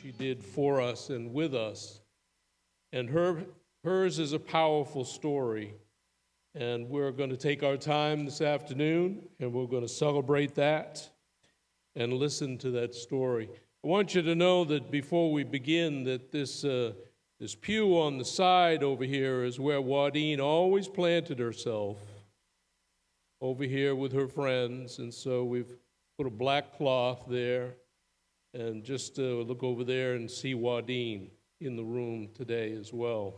She did for us and with us. And hers is a powerful story. And we're going to take our time this afternoon, and we're going to celebrate that and listen to that story. I want you to know that before we begin, that this pew on the side over here is where Juadine always planted herself, over here with her friends. And so we've put a black cloth there, and just look over there and see Juadine in the room today as well.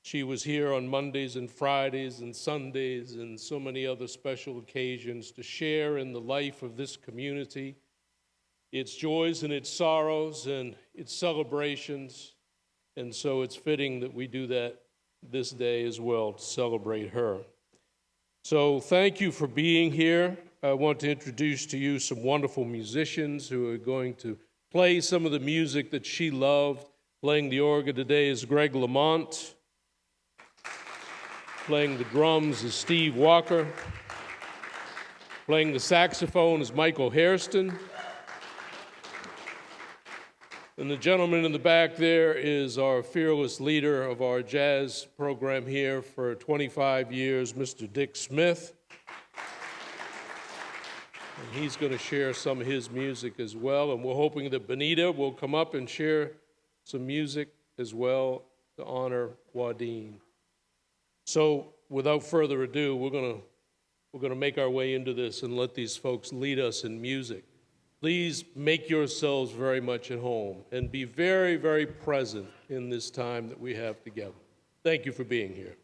She was here on Mondays and Fridays and Sundays and so many other special occasions to share in the life of this community, its joys and its sorrows and its celebrations. And so it's fitting that we do that this day as well, to celebrate her. So thank you for being here. I want to introduce to you some wonderful musicians who are going to play some of the music that she loved. Playing the organ today is Greg Lamont. Playing the drums is Steve Walker. Playing the saxophone is Michael Hairston. And the gentleman in the back there is our fearless leader of our jazz program here for 25 years, Mr. Dick Smith. And he's going to share some of his music as well. And we're hoping that Benita will come up and share some music as well to honor Juadine. So without further ado, we're going to make our way into this and let these folks lead us in music. Please make yourselves very much at home and be very, very present in this time that we have together. Thank you for being here.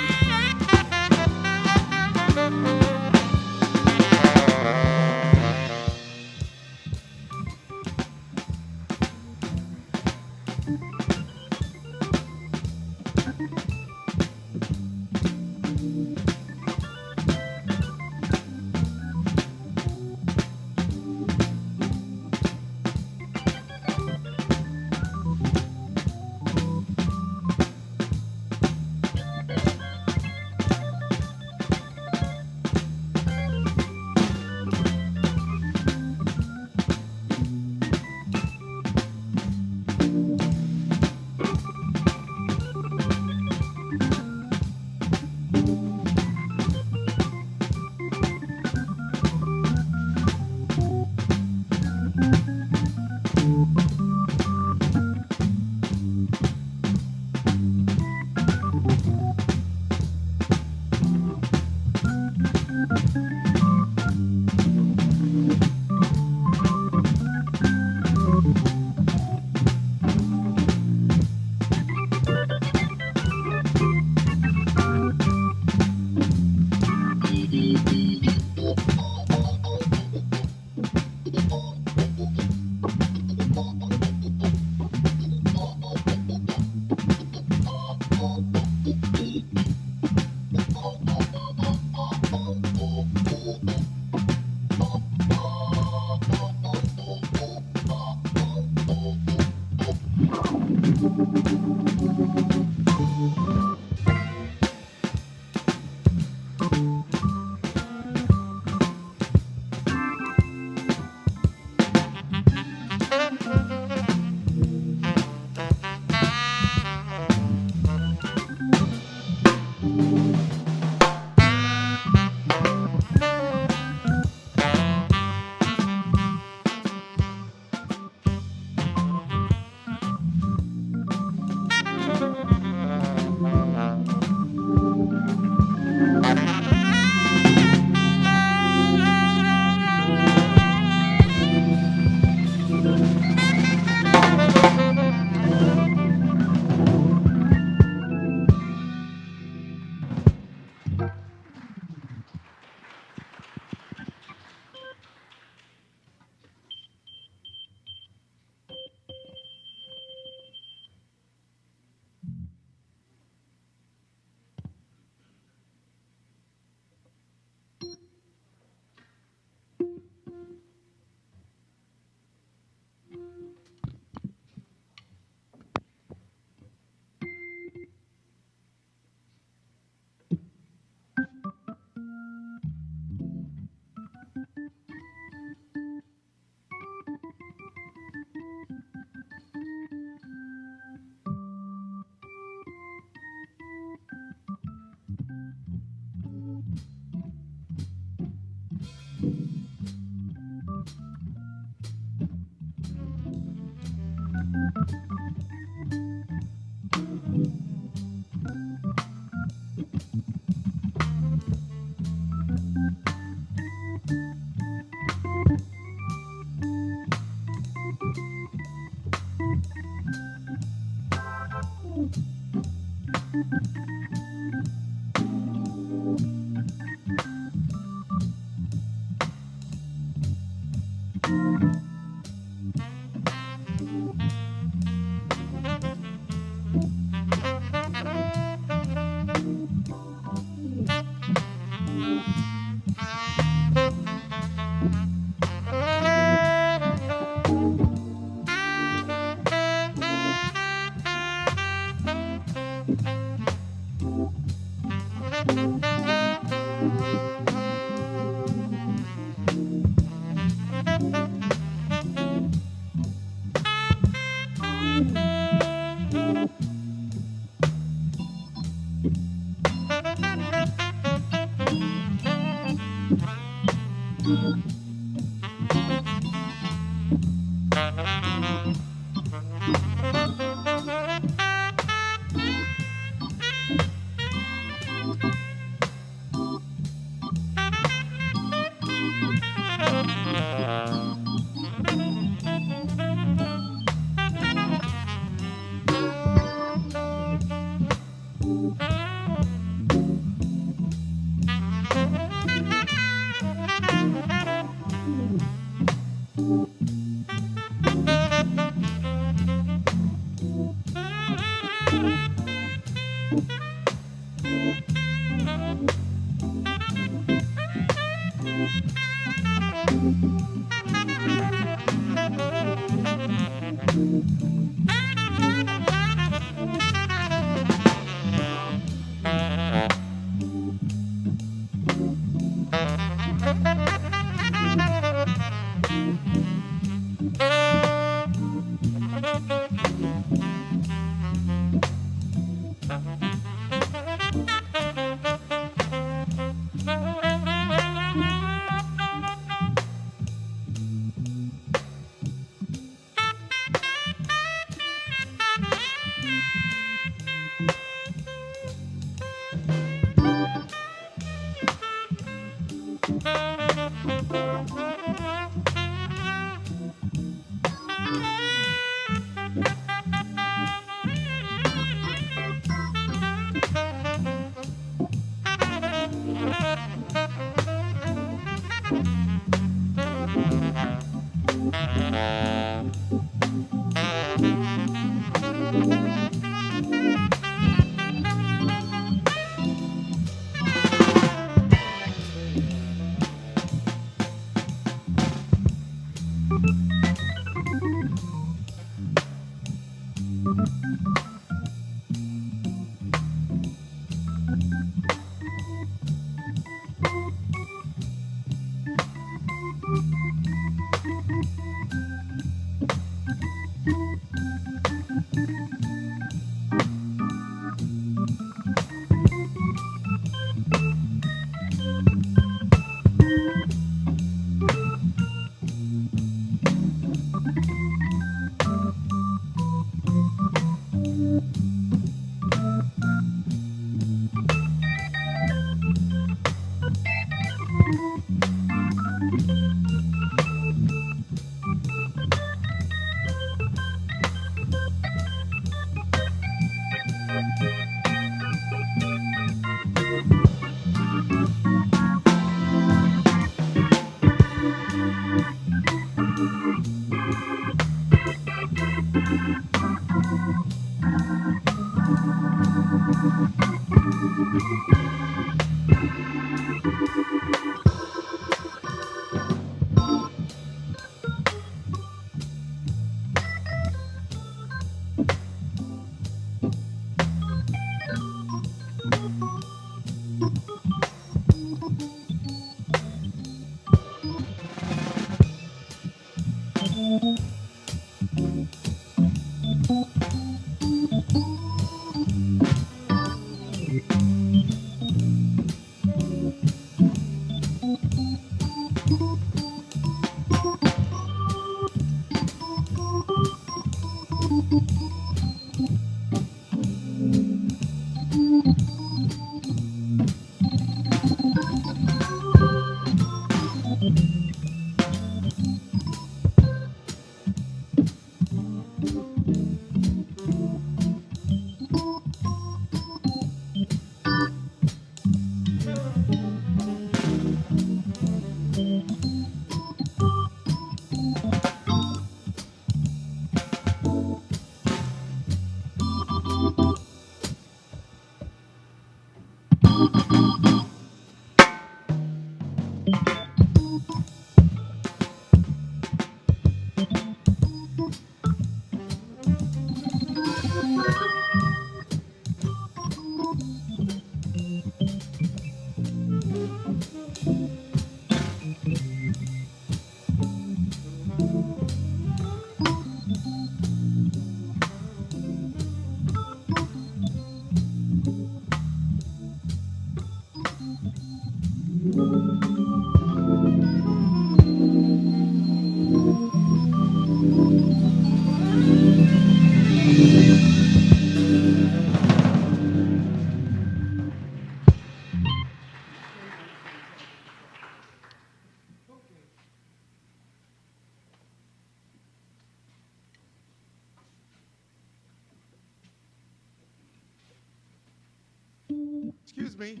Excuse me.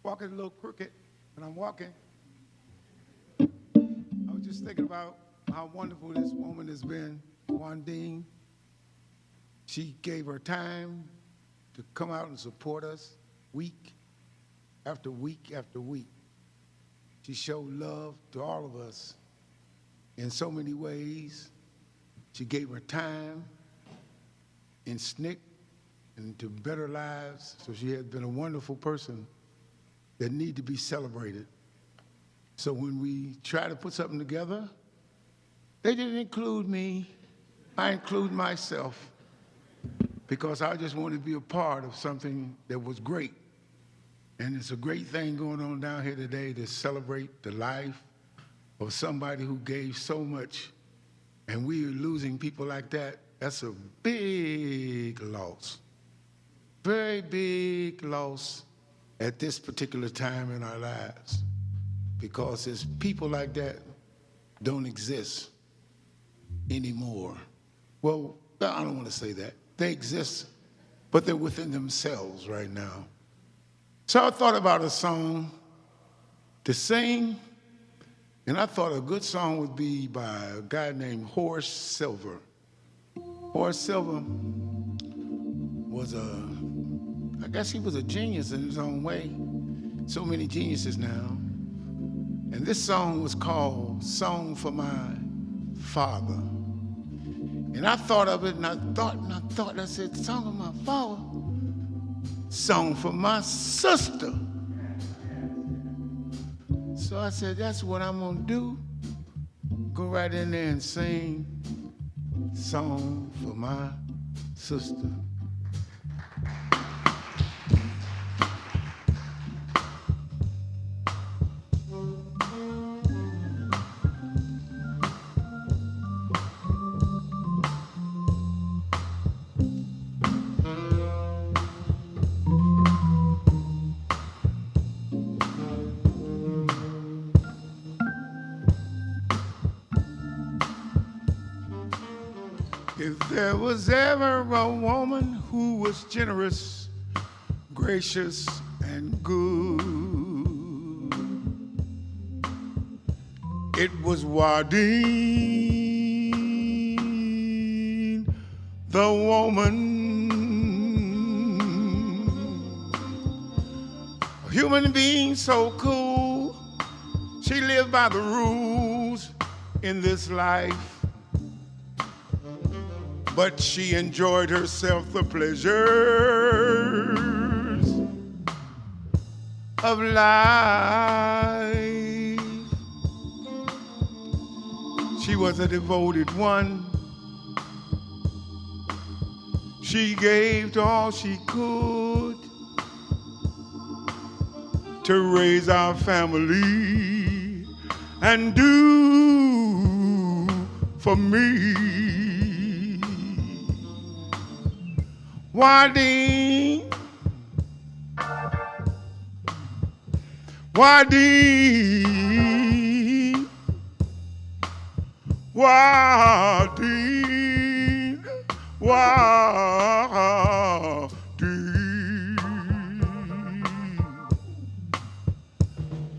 Walking a little crooked, but I'm walking. I was just thinking about how wonderful this woman has been, Juadine. She gave her time to come out and support us week after week after week. She showed love to all of us in so many ways. She gave her time in SNCC and to better lives. So she has been a wonderful person that need to be celebrated. So when we try to put something together, they didn't include me. I include myself because I just wanted to be a part of something that was great. And it's a great thing going on down here today to celebrate the life of somebody who gave so much. And we are losing people like that. That's a big loss. Very big loss at this particular time in our lives, because there's people like that don't exist anymore. Well, I don't want to say that. They exist, but they're within themselves right now. So I thought about a song to sing, and I thought a good song would be by a guy named Horace Silver. Horace Silver was I guess he was a genius in his own way. So many geniuses now. And this song was called Song for My Father. And I thought of it, and I thought, I said, Song of my father, song for my sister. So I said, that's what I'm gonna do. Go right in there and sing Song for My Sister. If there was ever a woman who was generous, gracious, and good, it was Juadine, the woman. A human being so cool, she lived by the rules in this life. But she enjoyed herself the pleasures of life. She was a devoted one. She gave all she could to raise our family and do for me. Juadine, Juadine, Juadine, Juadine,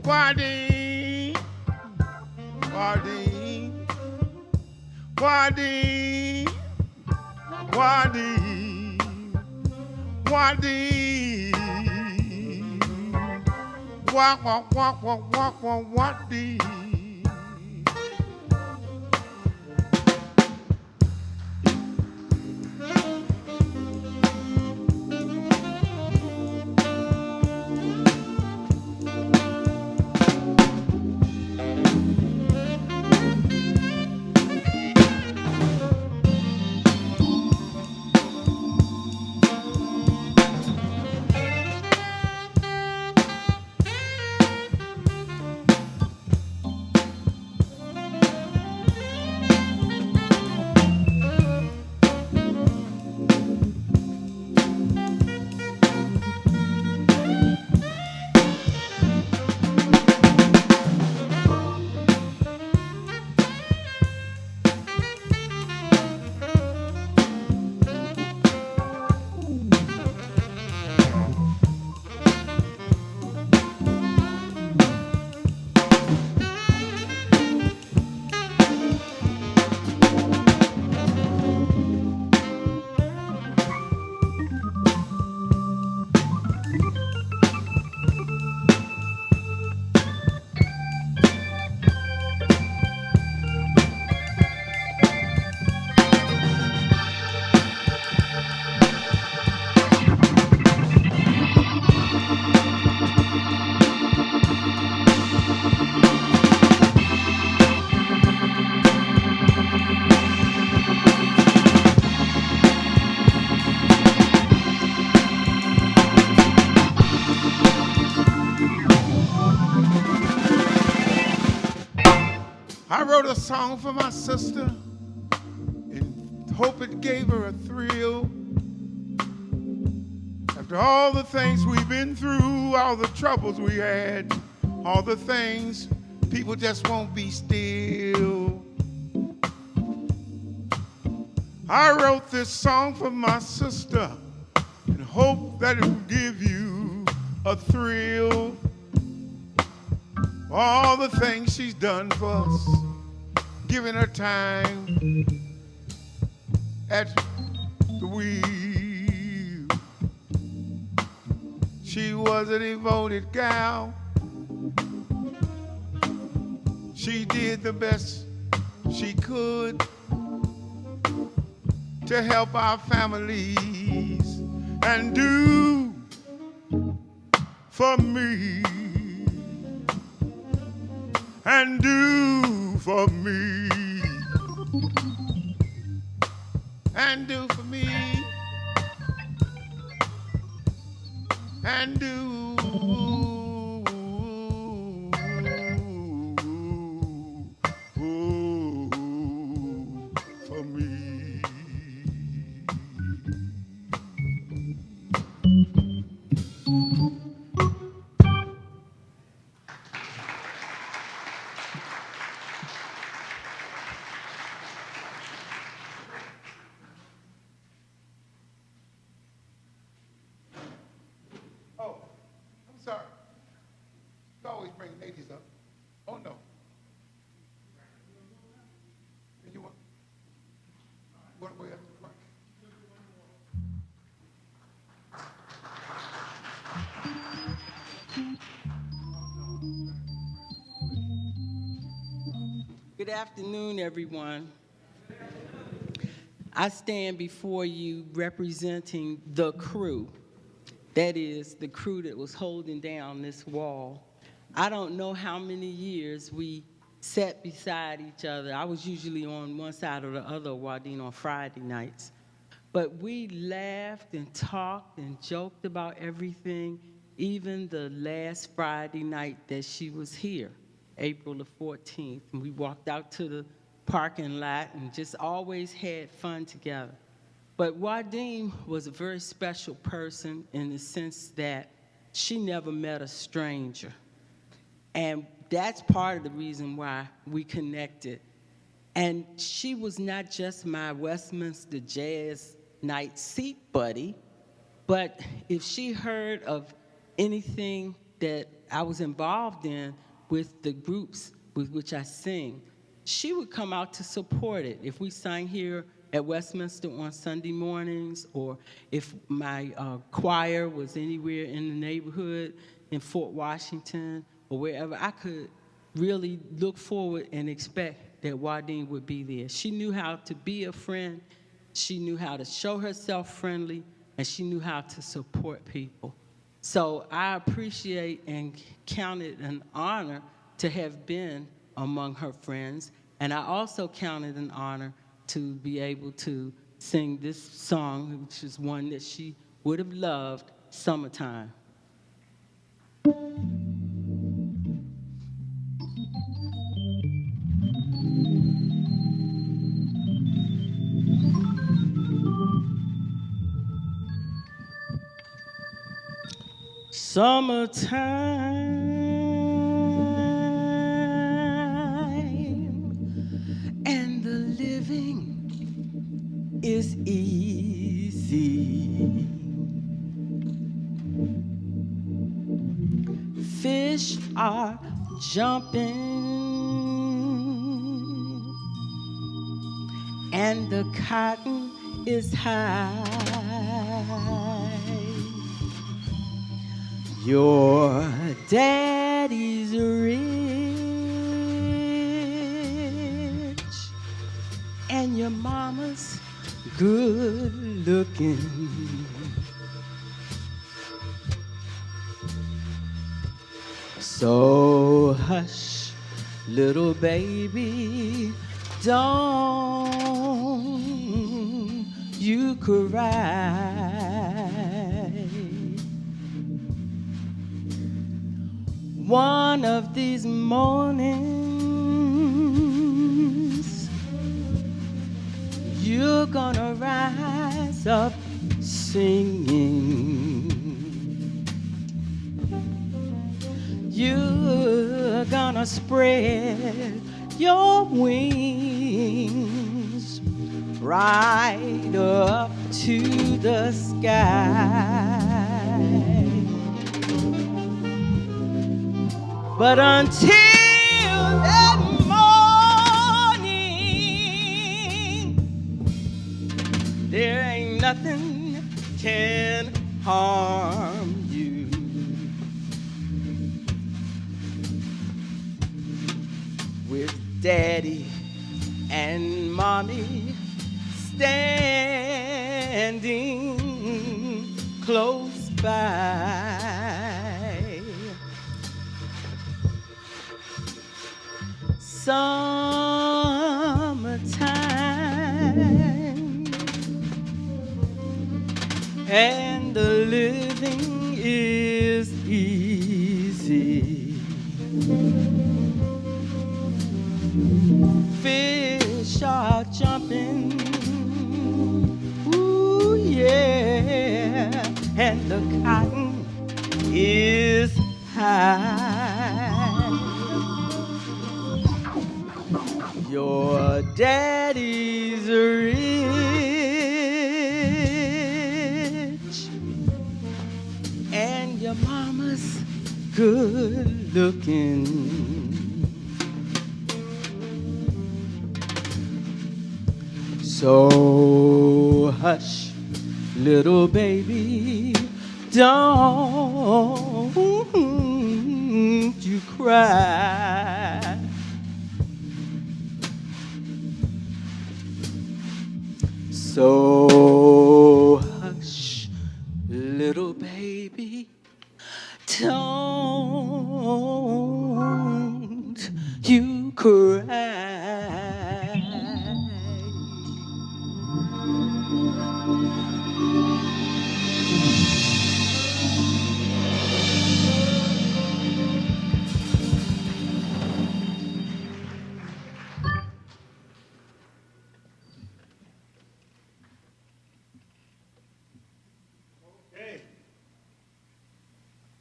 Juadine, Juadine, Juadine, Juadine, Juadine, walk, walk, walk, walk, walk, walk, Juadine. I wrote a song for my sister and hope it gave her a thrill. After all the things we've been through, all the troubles we had, all the things, people just won't be still. I wrote this song for my sister and hope that it will give you a thrill. All the things she's done for us, giving her time at the wheel. She was a devoted gal. She did the best she could to help our families and do for me. And do for me, and do for me, and do for me. Sorry. You always bring ladies up. Oh, no. You want way up the front. Good afternoon, everyone. I stand before you representing the crew. That is, the crew that was holding down this wall. I don't know how many years we sat beside each other. I was usually on one side or the other of Juadine on Friday nights. But we laughed and talked and joked about everything, even the last Friday night that she was here, April the 14th. And we walked out to the parking lot and just always had fun together. But Juadine was a very special person in the sense that she never met a stranger. And that's part of the reason why we connected. And she was not just my Westminster Jazz night seat buddy, but if she heard of anything that I was involved in with the groups with which I sing, she would come out to support it. If we sang here at Westminster on Sunday mornings, or if my choir was anywhere in the neighborhood in Fort Washington or wherever, I could really look forward and expect that Juadine would be there. She knew how to be a friend, she knew how to show herself friendly, and she knew how to support people. So I appreciate and count it an honor to have been among her friends, and I also count it an honor to be able to sing this song, which is one that she would have loved, Summertime. Summertime, and the living is easy. Fish are jumping, and the cotton is high. Your daddy's rich, and your mama's good looking. So hush, little baby, don't you cry. One of these mornings, you're gonna rise up singing. You're gonna spread your wings right up to the sky. But until that morning, there ain't nothing can harm you. With daddy and mommy standing close by. Summertime, and the living is easy. Fish are jumping, ooh yeah, and the cotton is high. Your daddy's rich, and your mama's good looking. So hush, little baby, don't you cry. So hush, little baby, don't you cry. cry. Okay.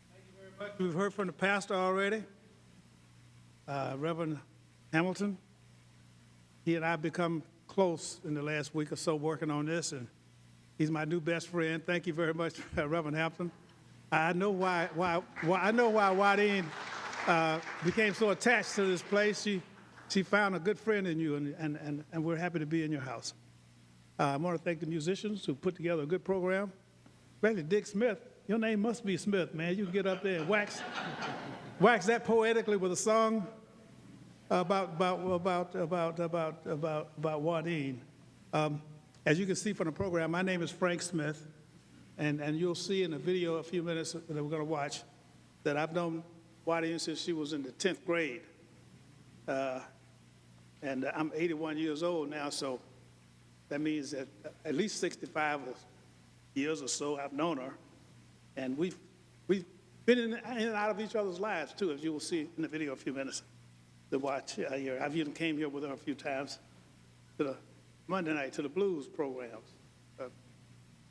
Thank you very much. We've heard from the pastor already, Reverend Hamilton. He and I have become close in the last week or so working on this, and he's my new best friend. Thank you very much, Reverend Hampton. I know why Juadine became so attached to this place. She found a good friend in you, and we're happy to be in your house. I want to thank the musicians who put together a good program. Especially Dick Smith. Your name must be Smith, man. You can get up there and wax that poetically with a song about Juadine. As you can see from the program, my name is Frank Smith, and you'll see in the video a few minutes that we're going to watch that I've known Juadine since she was in the 10th grade. And I'm 81 years old now, so that means that at least 65 years or so I've known her. And we've been in and out of each other's lives, too, as you will see in the video a few minutes to watch here. I've even came here with her a few times to the Monday night, to the blues programs.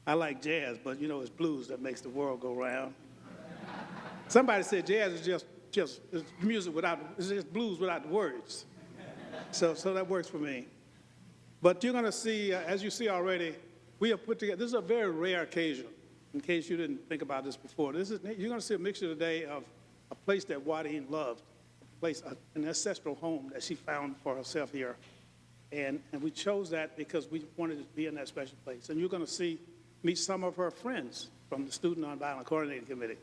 I like jazz, but you know it's blues that makes the world go round. Somebody said jazz is just music it's just blues without the words. So that works for me. But you're going to see, as you see already, we have put together, this is a very rare occasion, in case you didn't think about this before. You're going to see a mixture today of a place that Juadine loved, an ancestral home that she found for herself here. And we chose that because we wanted to be in that special place. And you're going to meet some of her friends from the Student Nonviolent Coordinating Committee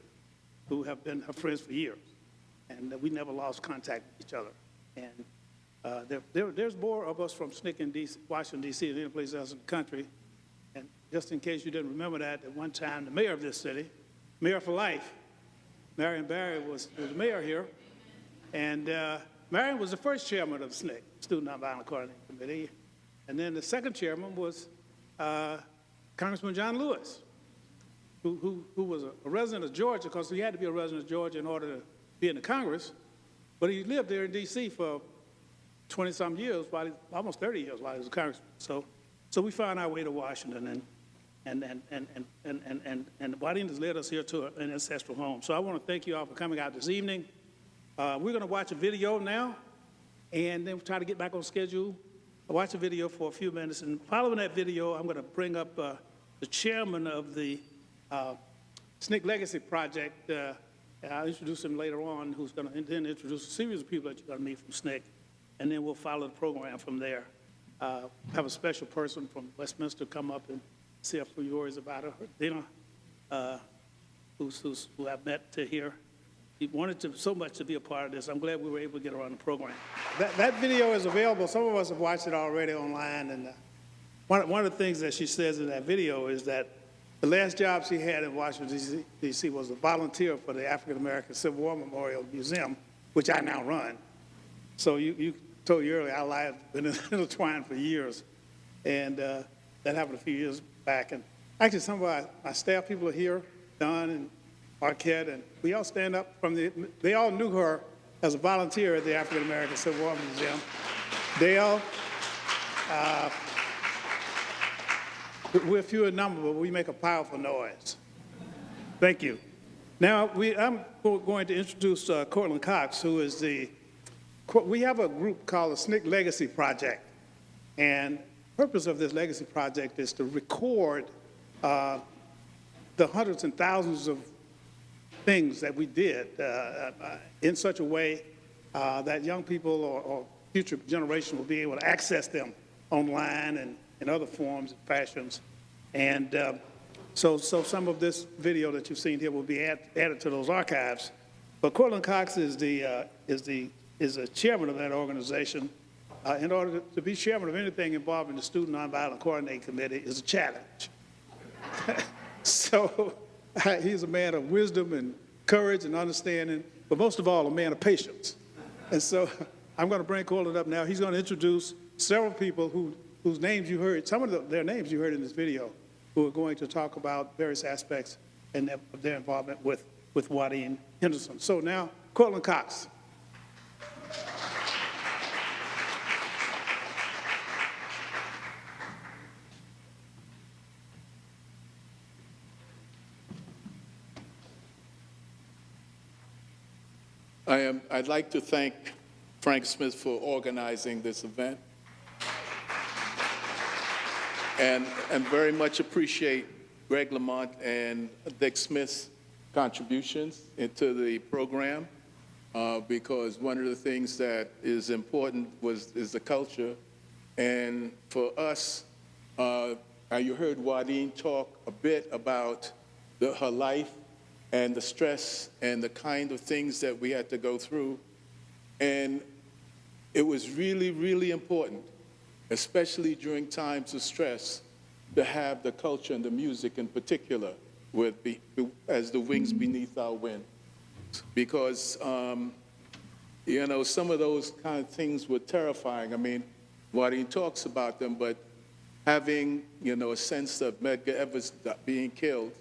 who have been her friends for years. And we never lost contact with each other. And there's more of us from SNCC in Washington, D.C. than any place else in the country. And just in case you didn't remember that, at one time, the mayor of this city, mayor for life, Marion Barry was the mayor here. And Marion was the first chairman of the SNCC, Student Nonviolent Coordinating Committee. And then the second chairman was Congressman John Lewis, who was a resident of Georgia, because he had to be a resident of Georgia in order to be in the Congress. But he lived there in D.C. for 20-some years, almost 30 years while he was a congressman. So we found our way to Washington, and Juadine has led us here to an ancestral home. So I want to thank you all for coming out this evening. We're going to watch a video now, and then we'll try to get back on schedule. I'll watch a video for a few minutes, and following that video, I'm going to bring up the chairman of the SNCC Legacy Project. I'll introduce him later on, who's going to then introduce a series of people that you're going to meet from SNCC, and then we'll follow the program from there. Have a special person from Westminster come up and say a few words about her. Dina, who I've met to hear. He wanted so much to be a part of this. I'm glad we were able to get her on the program. That video is available. Some of us have watched it already online. And one of the things that she says in that video is that the last job she had in Washington, D.C. was a volunteer for the African American Civil War Memorial Museum, which I now run. So you told you earlier, our lives have been intertwined for years. And that happened a few years back. And actually, some of our staff people are here, Don and Marquette, and we all stand up they all knew her as a volunteer at the African American Civil War Museum. Dale, we're few in number, but we make a powerful noise. Thank you. Now, I'm going to introduce Cortland Cox, who is we have a group called the SNCC Legacy Project. And the purpose of this Legacy Project is to record the hundreds and thousands of things that we did in such a way that young people or future generations will be able to access them online and in other forms and fashions. And so some of this video that you've seen here will be added to those archives. But Cortland Cox is the chairman of that organization. In order to be chairman of anything involving the Student Nonviolent Coordinating Committee is a challenge. So he's a man of wisdom and courage and understanding, but most of all, a man of patience. And so I'm going to bring Cortland up now. He's going to introduce several people whose names you heard, some of their names you heard in this video, who are going to talk about various aspects and of their involvement with Juadine Henderson. So now, Cortland Cox. I'd like to thank Frank Smith for organizing this event, and very much appreciate Greg Lamont and Dick Smith's contributions into the program, because one of the things that is important is the culture. And for us, you heard Juadine talk a bit about her life and the stress and the kind of things that we had to go through. And it was really, really important, especially during times of stress, to have the culture and the music in particular as the wings beneath our wings. Because, you know, some of those kind of things were terrifying. I mean, Juadine talks about them, but having, you know, a sense of Medgar Evers being killed,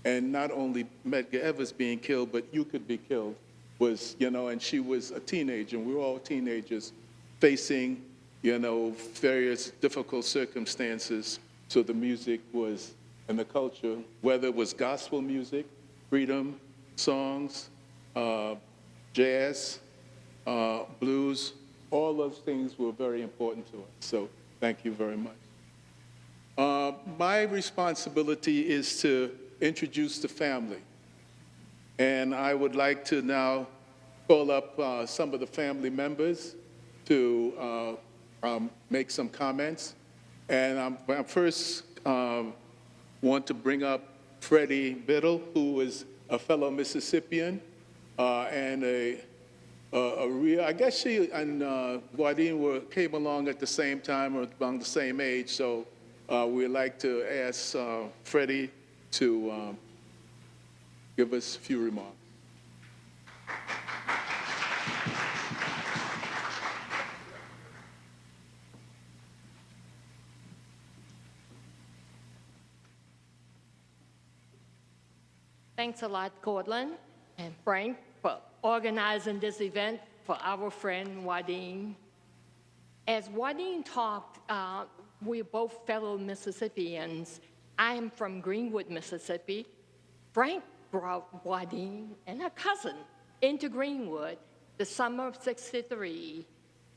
and not only Medgar Evers being killed, but you could be killed, was, you know, and she was a teenager, and we were all teenagers facing, you know, various difficult circumstances. So the music was, and the culture, whether it was gospel music, freedom songs, jazz, blues, all those things were very important to us. So thank you very much. My responsibility is to introduce the family. And I would like to now call up some of the family members to make some comments. And I first want to bring up Freddie Biddle, who is a fellow Mississippian and a real, I guess she and Juadine came along at the same time or around the same age, so we'd like to ask Freddie to give us a few remarks. Thanks a lot, Cortland and Frank, for organizing this event for our friend Juadine. As Juadine talked, we're both fellow Mississippians. I am from Greenwood, Mississippi. Frank brought Juadine and her cousin into Greenwood the summer of '63,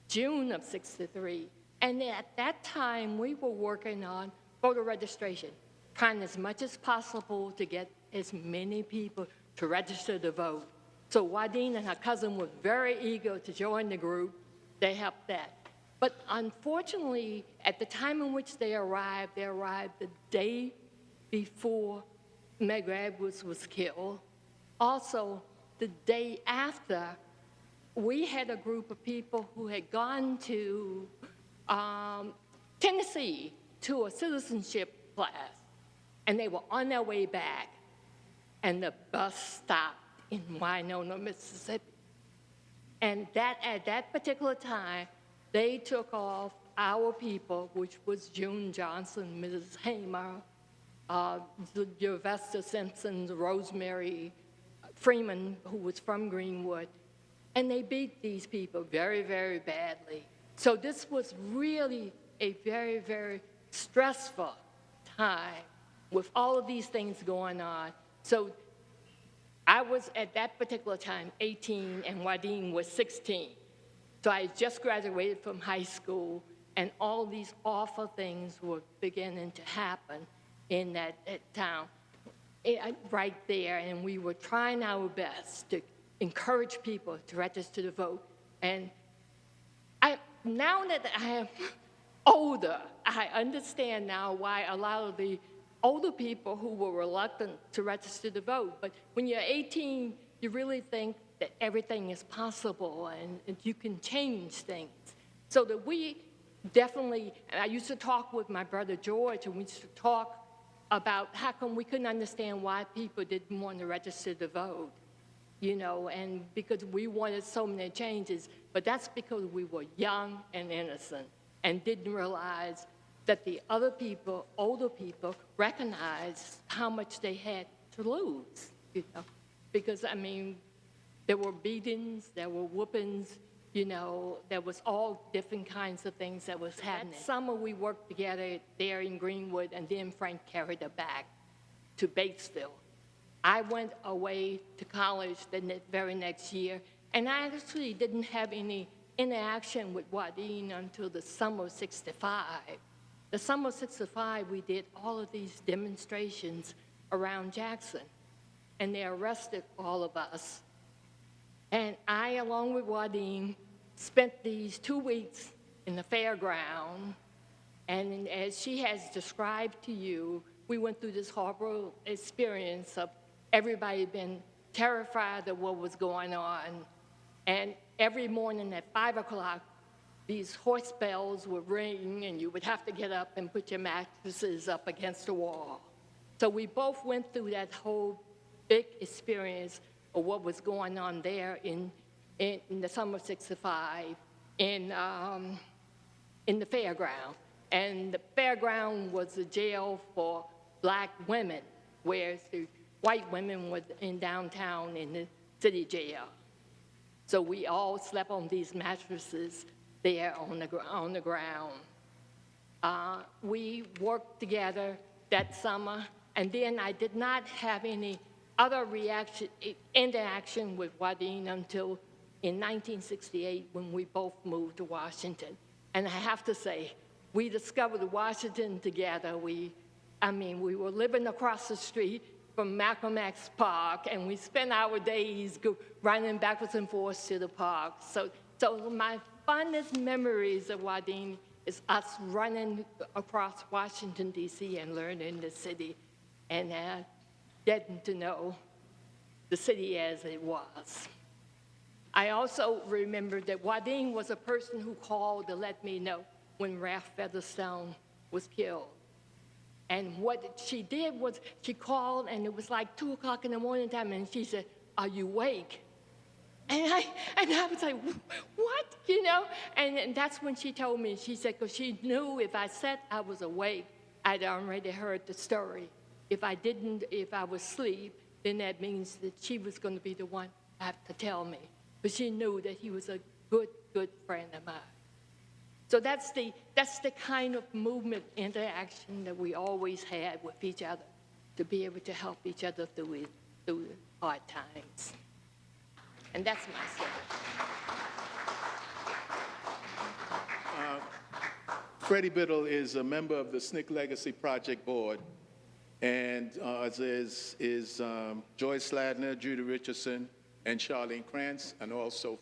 June of '63. And at that time, we were working on voter registration, trying as much as possible to get as many people to register to vote. So Juadine and her cousin were very eager to join the group. They helped that. But unfortunately, at the time in which they arrived the day before Medgar Evers was killed. Also, the day after, we had a group of people who had gone to Tennessee to a citizenship class, and they were on their way back, and the bus stopped in Winona, Mississippi. And at that particular time, they took off our people, which was June Johnson, Mrs. Hamer, Sylvester Simpson, Rosemary Freeman, who was from Greenwood, and they beat these people very, very badly. So this was really a very, very stressful time with all of these things going on. So I was, at that particular time, 18, and Juadine was 16. So I just graduated from high school, and all these awful things were beginning to happen in that town right there. And we were trying our best to encourage people to register to vote. And now that I am older, I understand now why a lot of the older people who were reluctant to register to vote. But when you're 18, you really think that everything is possible and you can change things. So that we definitely, and I used to talk with my brother George, and we used to talk about how come we couldn't understand why people didn't want to register to vote. and because we wanted so many changes, but that's because we were young and innocent and didn't realize that the other people, older people, recognized how much they had to lose, Because, there were beatings, there were whoopings, there was all different kinds of things that was happening. That summer we worked together there in Greenwood, and then Frank carried her back to Batesville. I went away to college the very next year, and I actually didn't have any interaction with Juadine until the summer of '65. The summer of '65, we did all of these demonstrations around Jackson, and they arrested all of us. And I, along with Juadine, spent these 2 weeks in the fairground, and as she has described to you, we went through this horrible experience of everybody being terrified of what was going on. And every morning at 5 o'clock, these horse bells would ring, and you would have to get up and put your mattresses up against the wall. So we both went through that whole big experience of what was going on there in the summer of '65 in the fairground. And the fairground was a jail for black women, whereas the white women were in downtown in the city jail. So we all slept on these mattresses there on the ground. We worked together that summer, and then I did not have any other interaction with Juadine until in 1968 when we both moved to Washington. And I have to say, we discovered Washington together. We were living across the street from Malcolm X Park, and we spent our days running backwards and forwards to the park. So my fondest memories of Juadine is us running across Washington, D.C. and learning the city and getting to know the city as it was. I also remember that Juadine was a person who called to let me know when Ralph Featherstone was killed. And what she did was she called, and it was like 2 o'clock in the morning time, and she said, "Are you awake?" And I was like, "What?" And that's when she told me. She said, because she knew if I said I was awake, I'd already heard the story. If I was asleep, then that means that she was going to be the one to have to tell me. But she knew that he was a good friend of mine. So that's the kind of movement interaction that we always had with each other, to be able to help each other through hard times. And that's my story. Freddie Biddle is a member of the SNCC Legacy Project Board, and as is Joyce Sladner, Judy Richardson, and Charlene Krantz, and also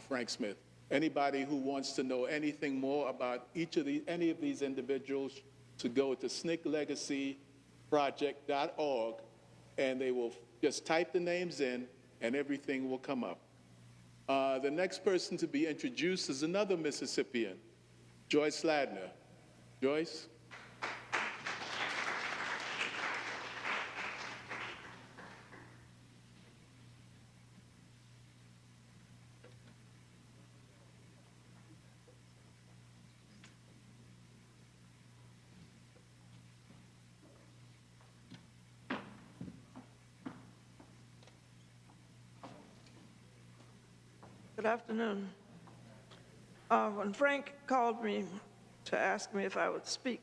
Frank Smith. Anybody who wants to know anything more about any of these individuals, to go to snclegacyproject.org, and they will just type the names in, and everything will come up. The next person to be introduced is another Mississippian, Joyce Sladner. Joyce? Good afternoon. When Frank called me to ask me if I would speak,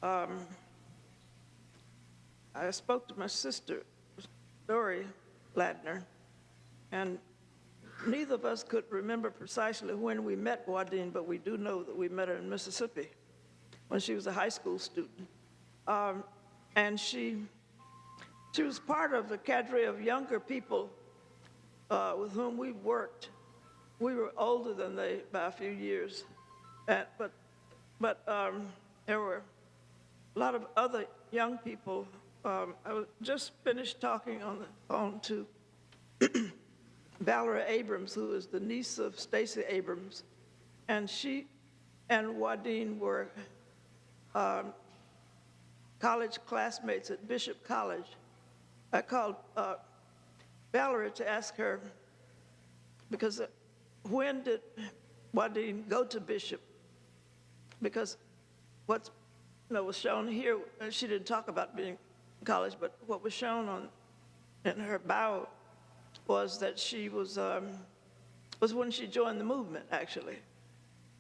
I spoke to my sister, Dory Ladner, and neither of us could remember precisely when we met Juadine, but we do know that we met her in Mississippi when she was a high school student. And she was part of the cadre of younger people with whom we worked. We were older than they by a few years, but there were a lot of other young people. I was just finished talking on the phone to Valerie Abrams, who is the niece of Stacey Abrams, and she and Juadine were college classmates at Bishop College. Valerie to ask her, because when did Juadine go to Bishop? Because what was shown here, she didn't talk about being in college, but what was shown in her bio was that she was when she joined the movement, actually.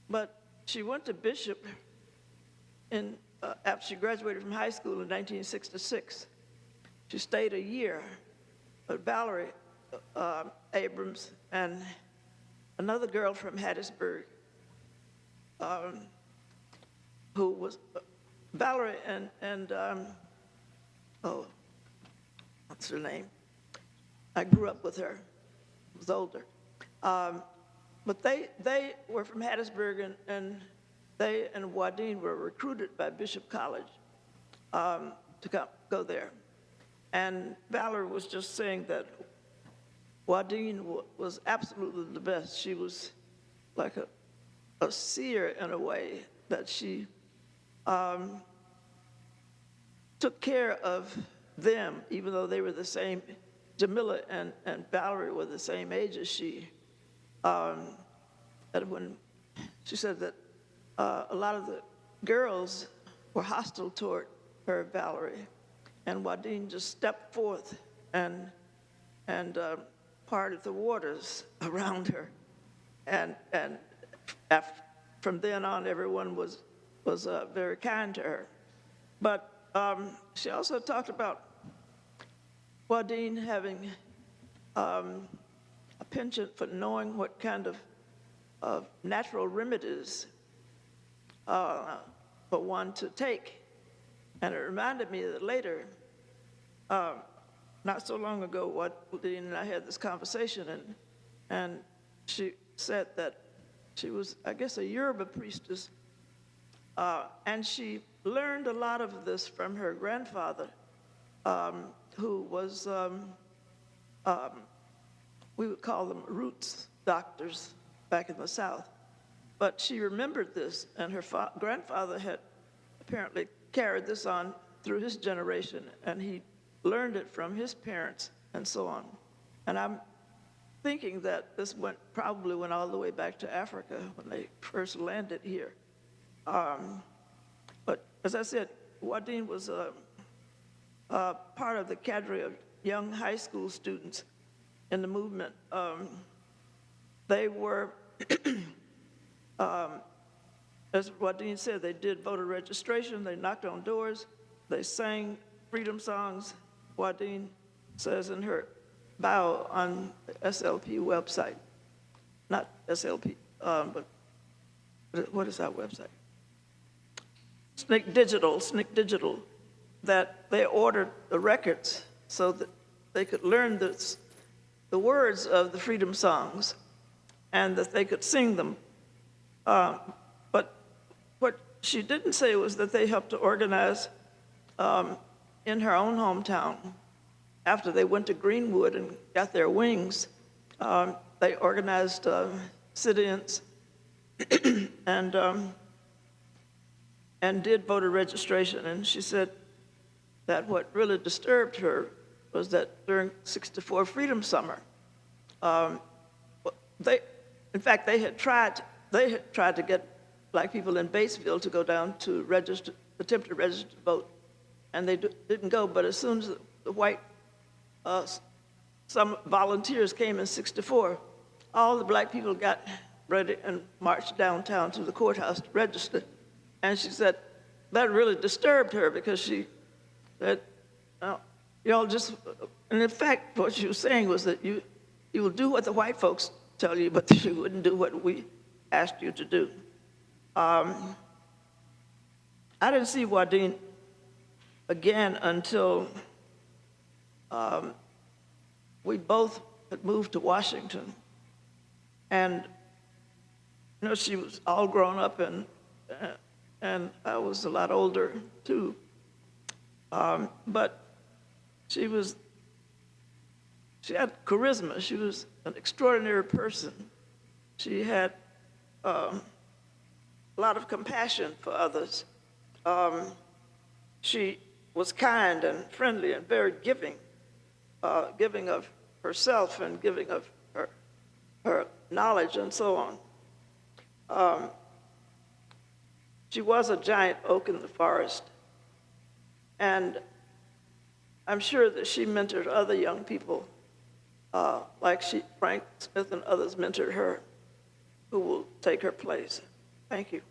But she went to Bishop after she graduated from high school in 1966. She stayed a year, but Valerie Abrams and another girl from Hattiesburg, who was Valerie and what's her name? I grew up with her, was older. But they were from Hattiesburg, and they and Juadine were recruited by Bishop College to go there. And Valerie was just saying that Juadine was absolutely the best. She was like a seer in a way, that she took care of them, even though they were the same. Jamila and Valerie were the same age as she. That when she said that a lot of the girls were hostile toward her, Valerie, and Juadine just stepped forth and parted the waters around her, and from then on, everyone was very kind to her. But she also talked about Juadine having a penchant for knowing what kind of natural remedies for one to take. And it reminded me that later, not so long ago, Juadine and I had this conversation, and she said that she was, I guess, a Yoruba priestess, and she learned a lot of this from her grandfather, who was, we would call them roots doctors back in the South. But she remembered this, and her grandfather had apparently carried this on through his generation, and he learned it from his parents and so on. And I'm thinking that this probably went all the way back to Africa when they first landed here. But as I said, Juadine was part of the cadre of young high school students in the movement. They were, as Juadine said, they did voter registration, they knocked on doors, they sang freedom songs, Juadine says in her bio on the SLP website. Not SLP, but what is that website? SNCC Digital, that they ordered the records so that they could learn the words of the freedom songs and that they could sing them. But what she didn't say was that they helped to organize in her own hometown. After they went to Greenwood and got their wings, they organized sit-ins and did voter registration. And she said that what really disturbed her was that during '64 Freedom Summer, they had tried to get black people in Batesville to go down to attempt to register to vote, and they didn't go. But as soon as the white, some volunteers came in '64, all the black people got ready and marched downtown to the courthouse to register. And she said that really disturbed her because she said, y'all just, and in fact, what she was saying was that you will do what the white folks tell you, but you wouldn't do what we asked you to do. I didn't see Juadine again until we both had moved to Washington. And, she was all grown up and I was a lot older too. But she had charisma. She was an extraordinary person. She had a lot of compassion for others. She was kind and friendly and very giving of herself and giving of her knowledge and so on. She was a giant oak in the forest. And I'm sure that she mentored other young people, like Frank Smith and others mentored her, who will take her place. Thank you.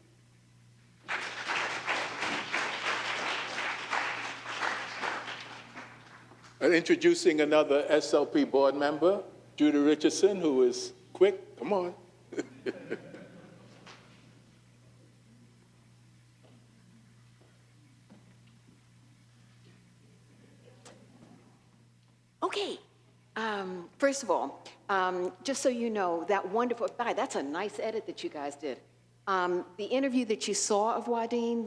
Introducing another SLP board member, Judy Richardson, who is quick. Come on. Okay. First of all, just so you know, that's a nice edit that you guys did. The interview that you saw of Juadine,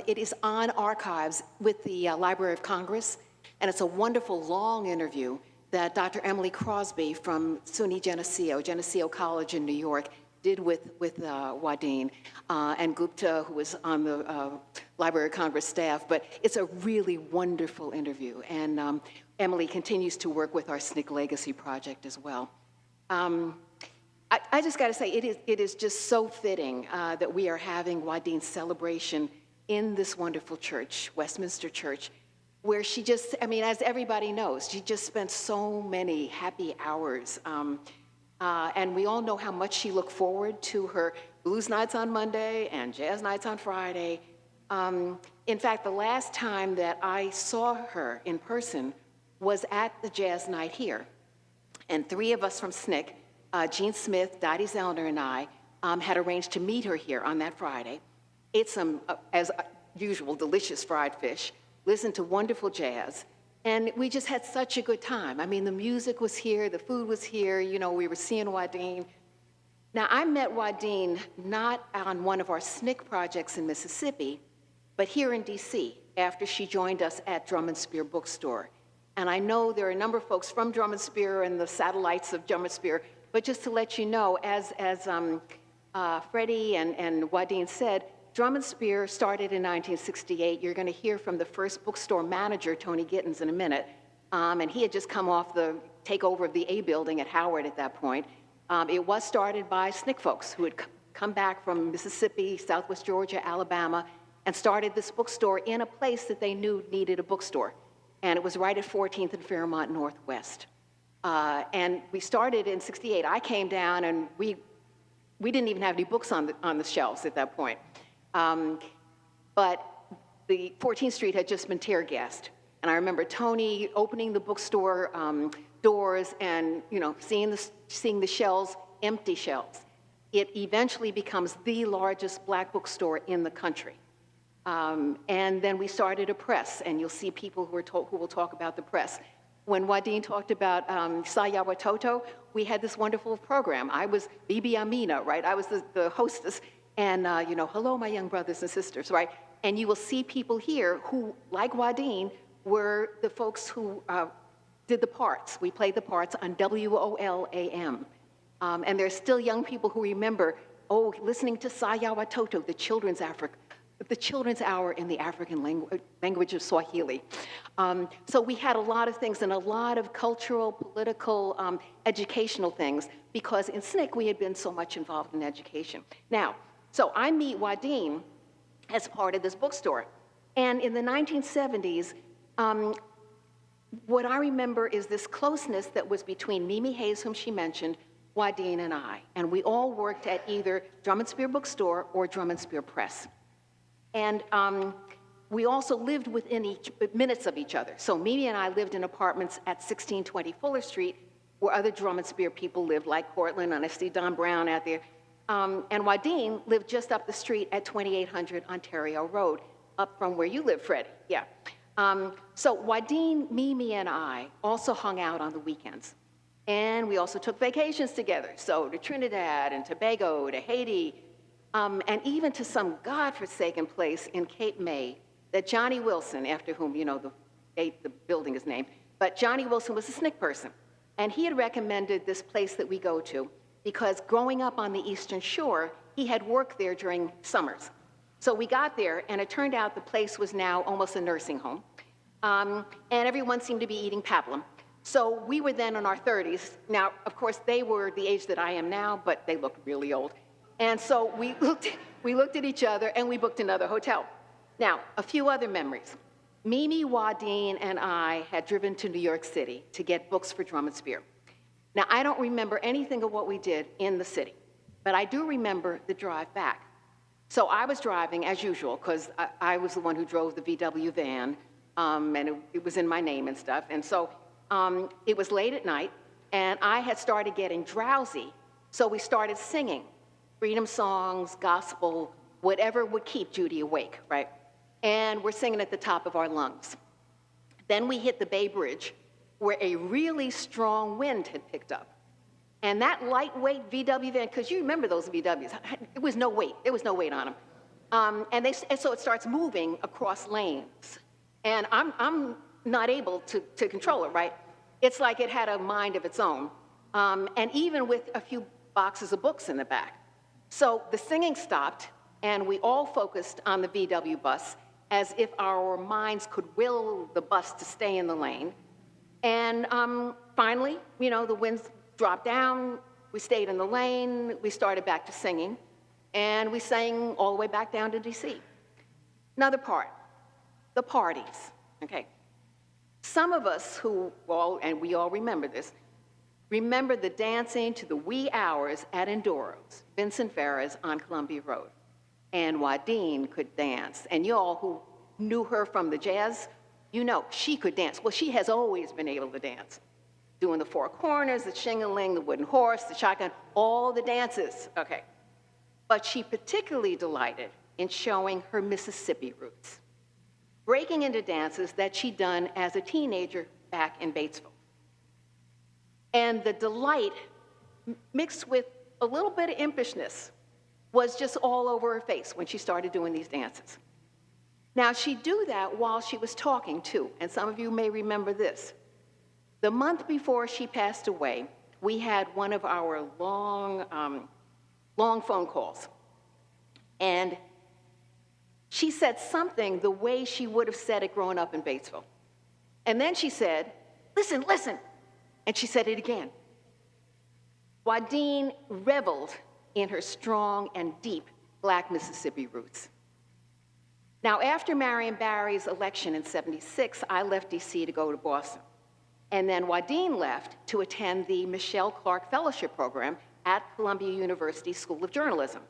it is on archives with the Library of Congress, and it's a wonderful long interview that Dr. Emily Crosby from SUNY Geneseo College in New York, did with Juadine, and Gupta, who was on the Library of Congress staff. But it's a really wonderful interview, and Emily continues to work with our SNCC Legacy Project as well. I just got to say, it is just so fitting that we are having Juadine's celebration in this wonderful church, Westminster Church, where she just, as everybody knows, she just spent so many happy hours. And we all know how much she looked forward to her blues nights on Monday and jazz nights on Friday. In fact, the last time that I saw her in person was at the jazz night here. And three of us from SNCC, Jean Smith, Dottie Zellner, and I, had arranged to meet her here on that Friday, ate some, as usual, delicious fried fish, listened to wonderful jazz, and we just had such a good time. The music was here, the food was here, we were seeing Juadine. Now, I met Juadine not on one of our SNCC projects in Mississippi, but here in DC, after she joined us at Drum & Spear Bookstore. And I know there are a number of folks from Drum & Spear and the satellites of Drum & Spear, but just to let you know, as Freddie and Juadine said, Drum & Spear started in 1968. You're going to hear from the first bookstore manager, Tony Gittins, in a minute. And he had just come off the takeover of the A building at Howard at that point. It was started by SNCC folks who had come back from Mississippi, Southwest Georgia, Alabama, and started this bookstore in a place that they knew needed a bookstore. And it was right at 14th and Fairmont Northwest. And we started in 68. I came down, and we didn't even have any books on the shelves at that point. But the 14th Street had just been tear-gassed. And I remember Tony opening the bookstore doors and, seeing the shelves, empty shelves. It eventually becomes the largest black bookstore in the country. And then we started a press, and you'll see people who will talk about the press. When Juadine talked about Saya Watoto, we had this wonderful program. I was Bibi Amina, right? I was the hostess. And, hello, my young brothers and sisters, right? And you will see people here who, like Juadine, were the folks who did the parts. We played the parts on WOL-AM. And there's still young people who remember, listening to Saya Watoto, the children's hour in the African language of Swahili. So we had a lot of things and a lot of cultural, political, educational things, because in SNCC we had been so much involved in education. Now, so I meet Juadine as part of this bookstore. And in the 1970s, what I remember is this closeness that was between Mimi Hayes, whom she mentioned, Juadine, and I. And we all worked at either Drum & Spear Bookstore or Drum & Spear Press. And we also lived within minutes of each other. So Mimi and I lived in apartments at 1620 Fuller Street, where other Drum & Spear people lived, like Cortland, and I see Don Brown out there. And Juadine lived just up the street at 2800 Ontario Road, up from where you live, Freddie. Yeah. So Juadine, Mimi, and I also hung out on the weekends. And we also took vacations together. So to Trinidad and Tobago, to Haiti, and even to some godforsaken place in Cape May that Johnny Wilson, after whom, the building is named, but Johnny Wilson was a SNCC person. And he had recommended this place that we go to because growing up on the Eastern Shore, he had worked there during summers. So we got there, and it turned out the place was now almost a nursing home. And everyone seemed to be eating pablum. So we were then in our 30s. Now, of course, they were the age that I am now, but they looked really old. And so we looked at each other and we booked another hotel. Now, a few other memories. Mimi, Juadine, and I had driven to New York City to get books for Drum and Spear. Now, I don't remember anything of what we did in the city, but I do remember the drive back. So I was driving as usual, because I was the one who drove the VW van, and it was in my name and stuff. And so it was late at night, and I had started getting drowsy, so we started singing freedom songs, gospel, whatever would keep Judy awake, right? And we're singing at the top of our lungs. Then we hit the Bay Bridge, where a really strong wind had picked up. And that lightweight VW van, because you remember those VWs, it was no weight. There was no weight on them. And so it starts moving across lanes. And I'm not able to control it, right? It's like it had a mind of its own. And even with a few boxes of books in the back. So the singing stopped, and we all focused on the VW bus as if our minds could will the bus to stay in the lane. And finally, the winds dropped down, we stayed in the lane, we started back to singing, and we sang all the way back down to DC. Another part, the parties, okay? Some of us and we all remember this, remember the dancing to the wee hours at Endoro's, Vincent Ferra's on Columbia Road. And Juadine could dance. And you all who knew her from the jazz, she could dance. Well, she has always been able to dance. Doing the four corners, the shingling, the wooden horse, the shotgun, all the dances, okay. But she particularly delighted in showing her Mississippi roots, breaking into dances that she'd done as a teenager back in Batesville. And the delight, mixed with a little bit of impishness, was just all over her face when she started doing these dances. Now, she'd do that while she was talking, too, and some of you may remember this. The month before she passed away, we had one of our long phone calls. And she said something the way she would have said it growing up in Batesville. And then she said, "Listen, listen." And she said it again. Juadine reveled in her strong and deep Black Mississippi roots. Now, after Marion Barry's election in '76, I left DC to go to Boston. And then Juadine left to attend the Michelle Clark Fellowship Program at Columbia University School of Journalism.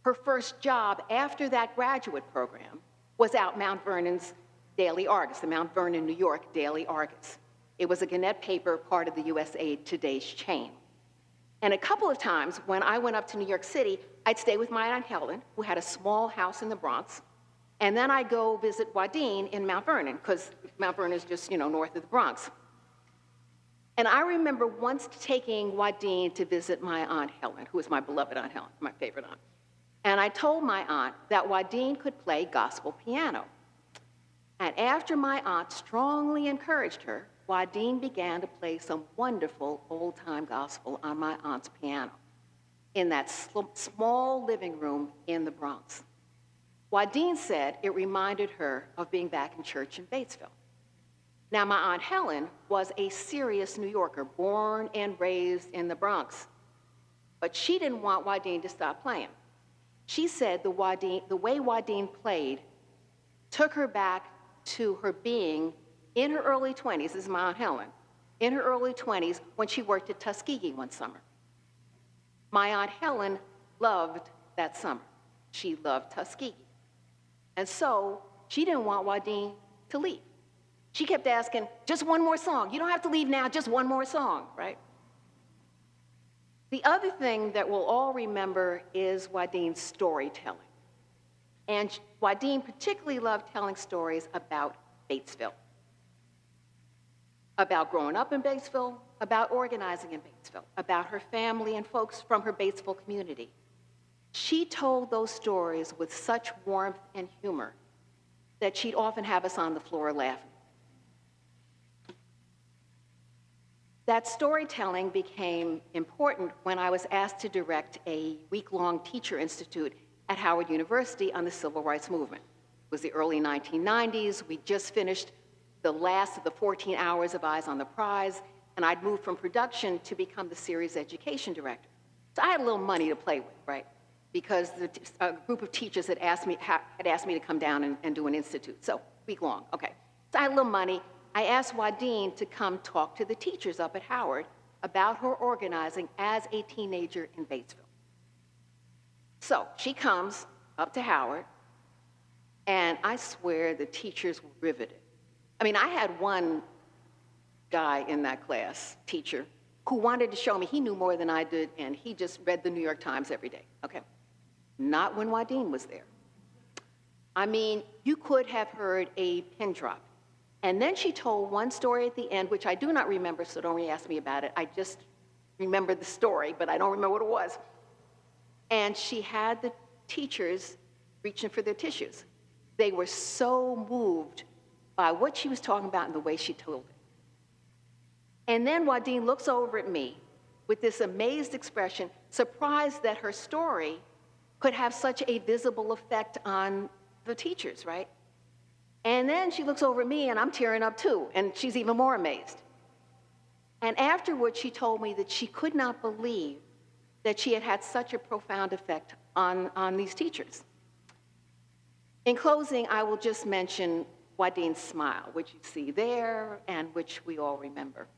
Her first job after that graduate program was out Mount Vernon's Daily Argus, the Mount Vernon, New York Daily Argus. It was a Gannett paper, part of the USA Today's chain. And a couple of times when I went up to New York City, I'd stay with my Aunt Helen, who had a small house in the Bronx, and then I'd go visit Juadine in Mount Vernon, because Mount Vernon is just, north of the Bronx. And I remember once taking Juadine to visit my Aunt Helen, who was my beloved Aunt Helen, my favorite aunt. And I told my aunt that Juadine could play gospel piano. And after my aunt strongly encouraged her, Juadine began to play some wonderful old-time gospel on my aunt's piano in that small living room in the Bronx. Juadine said it reminded her of being back in church in Batesville. Now, my Aunt Helen was a serious New Yorker, born and raised in the Bronx. But she didn't want Juadine to stop playing. She said the way Juadine played took her back to her being in her early 20s, this is my Aunt Helen, in her early 20s when she worked at Tuskegee one summer. My Aunt Helen loved that summer. She loved Tuskegee. And so she didn't want Juadine to leave. She kept asking, just one more song. You don't have to leave now, just one more song, right? The other thing that we'll all remember is Juadine's storytelling. And Juadine particularly loved telling stories about Batesville, about growing up in Batesville, about organizing in Batesville, about her family and folks from her Batesville community. She told those stories with such warmth and humor that she'd often have us on the floor laughing. That storytelling became important when I was asked to direct a week-long teacher institute at Howard University on the civil rights movement. It was the early 1990s. We just finished the last of the 14 hours of Eyes on the Prize, and I'd moved from production to become the series education director. So I had a little money to play with, right? Because a group of teachers had asked me to come down and do an institute, so week long, okay. So I had a little money. I asked Juadine to come talk to the teachers up at Howard about her organizing as a teenager in Batesville. So she comes up to Howard, and I swear the teachers were riveted. I mean, I had one guy in that class, teacher, who wanted to show me he knew more than I did, and he just read the New York Times every day, okay? Not when Juadine was there. I mean, you could have heard a pin drop. And then she told one story at the end, which I do not remember, so don't really ask me about it. I just remember the story, but I don't remember what it was. And she had the teachers reaching for their tissues. They were so moved by what she was talking about and the way she told it. And then Juadine looks over at me with this amazed expression, surprised that her story could have such a visible effect on the teachers, right? And then she looks over at me, and I'm tearing up too, and she's even more amazed. And afterwards, she told me that she could not believe that she had had such a profound effect on these teachers. In closing, I will just mention Juadine's smile, which you see there and which we all remember.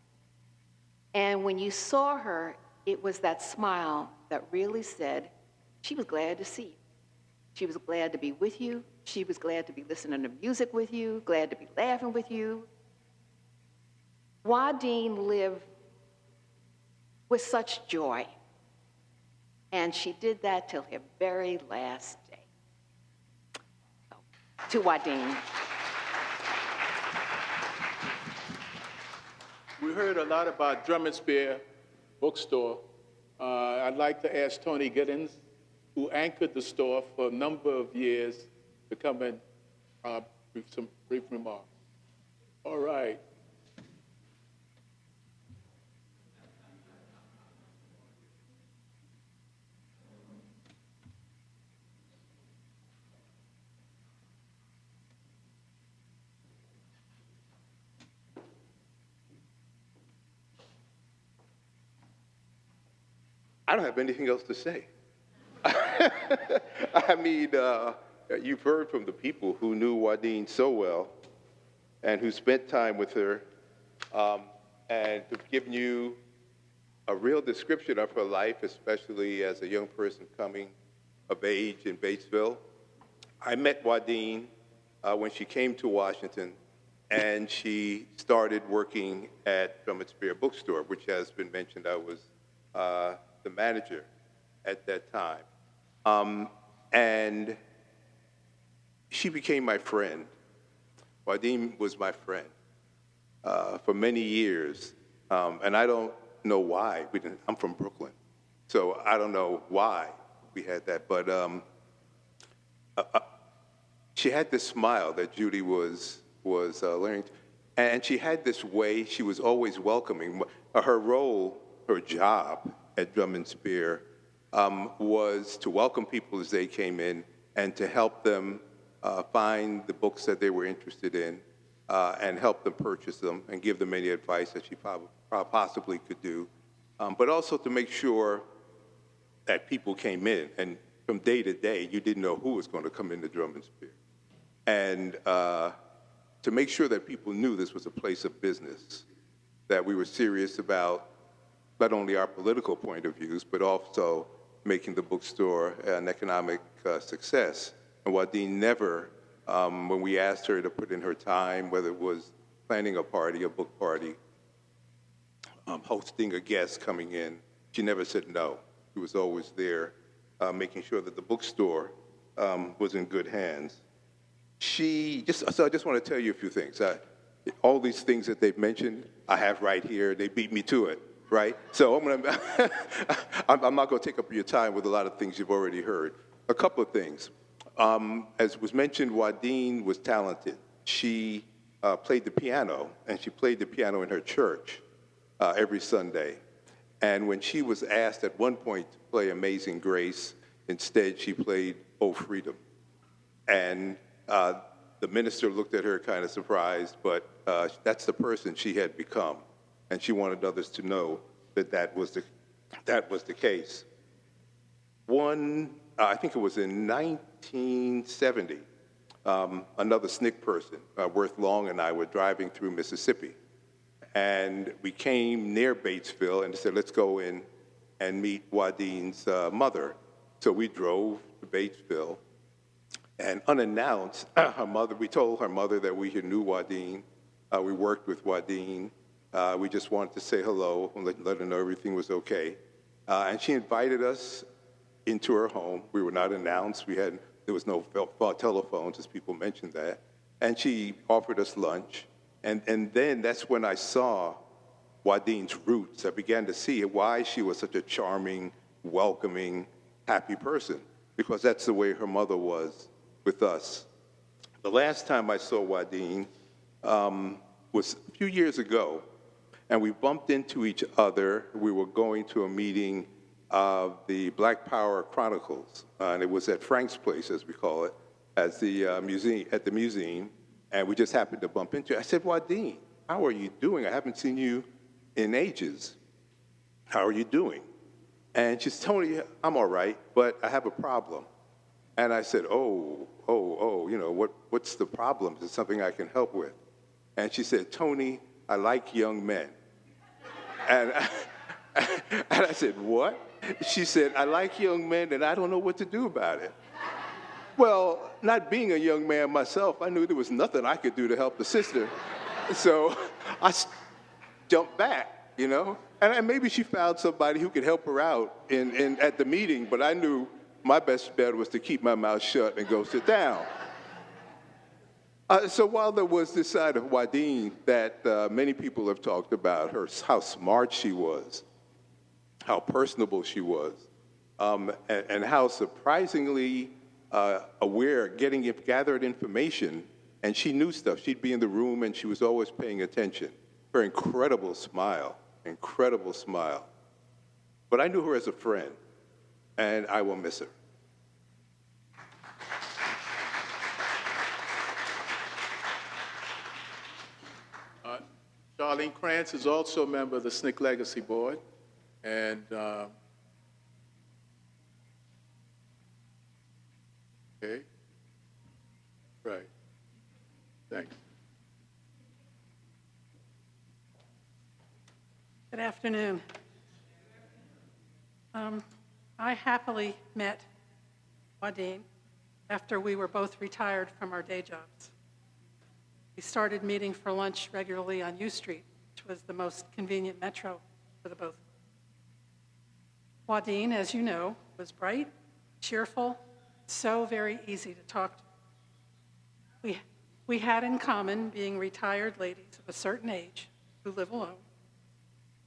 And when you saw her, it was that smile that really said she was glad to see you. She was glad to be with you. She was glad to be listening to music with you, glad to be laughing with you. Juadine lived with such joy, and she did that till her very last day. So, to Juadine. We heard a lot about Drum and Spear Bookstore. I'd like to ask Tony Giddens, who anchored the store for a number of years, to come in with some brief remarks. All right. I don't have anything else to say. I mean, you've heard from the people who knew Juadine so well and who spent time with her and have given you a real description of her life, especially as a young person coming of age in Batesville. I met Juadine when she came to Washington, and she started working at Drum and Spear Bookstore, which has been mentioned. I was the manager at that time. And she became my friend. Juadine was my friend for many years. And I don't know why. I'm from Brooklyn, so I don't know why we had that. But she had this smile that Judy was learning. And she had this way, she was always welcoming. Her role, her job at Drum and Spear was to welcome people as they came in and to help them find the books that they were interested in and help them purchase them and give them any advice that she possibly could do. But also to make sure that people came in, and from day to day, you didn't know who was going to come into Drum and Spear. And to make sure that people knew this was a place of business, that we were serious about not only our political point of views, but also making the bookstore an economic success. And Juadine never, when we asked her to put in her time, whether it was planning a party, a book party, hosting a guest coming in, she never said no. She was always there, making sure that the bookstore was in good hands. So I just want to tell you a few things. All these things that they've mentioned, I have right here. They beat me to it, right? So I'm not going to take up your time with a lot of things you've already heard. A couple of things. As was mentioned, Juadine was talented. She played the piano, and she played the piano in her church every Sunday. And when she was asked at one point to play Amazing Grace, instead she played Oh Freedom. And The minister looked at her kind of surprised, but that's the person she had become, and she wanted others to know that that was the case. I think it was in 1970, another SNCC person, Worth Long and I were driving through Mississippi. And we came near Batesville and said, let's go in and meet Juadine's mother. So we drove to Batesville, and unannounced, we told her mother that we knew Juadine. We worked with Juadine. We just wanted to say hello and let her know everything was okay. And she invited us into her home. We were not announced. There was no telephones, as people mentioned that. And she offered us lunch. And then that's when I saw Juadine's roots. I began to see why she was such a charming, welcoming, happy person, because that's the way her mother was with us. The last time I saw Juadine was a few years ago, and we bumped into each other. We were going to a meeting of the Black Power Chronicles, and it was at Frank's Place, as we call it, at the museum, and we just happened to bump into it. I said, Juadine, how are you doing? I haven't seen you in ages. How are you doing? And she said, Tony, I'm all right, but I have a problem. And I said, what's the problem? Is it something I can help with? And she said, Tony, I like young men. And I said, what? She said, I like young men, and I don't know what to do about it. Well, not being a young man myself, I knew there was nothing I could do to help the sister. So I jumped back, And maybe she found somebody who could help her out at the meeting, but I knew my best bet was to keep my mouth shut and go sit down. So while there was this side of Juadine that many people have talked about, how smart she was, how personable she was, and how surprisingly aware, gathered information, and she knew stuff. She'd be in the room and she was always paying attention. Her incredible smile. But I knew her as a friend, and I will miss her. Charlene Krantz is also a member of the SNCC Legacy Board, and okay, right, thanks. Good afternoon. I happily met Juadine after we were both retired from our day jobs. We started meeting for lunch regularly on U Street, which was the most convenient metro for the both. Juadine, as you know, was bright, cheerful, so very easy to talk to. We had in common being retired ladies of a certain age who live alone,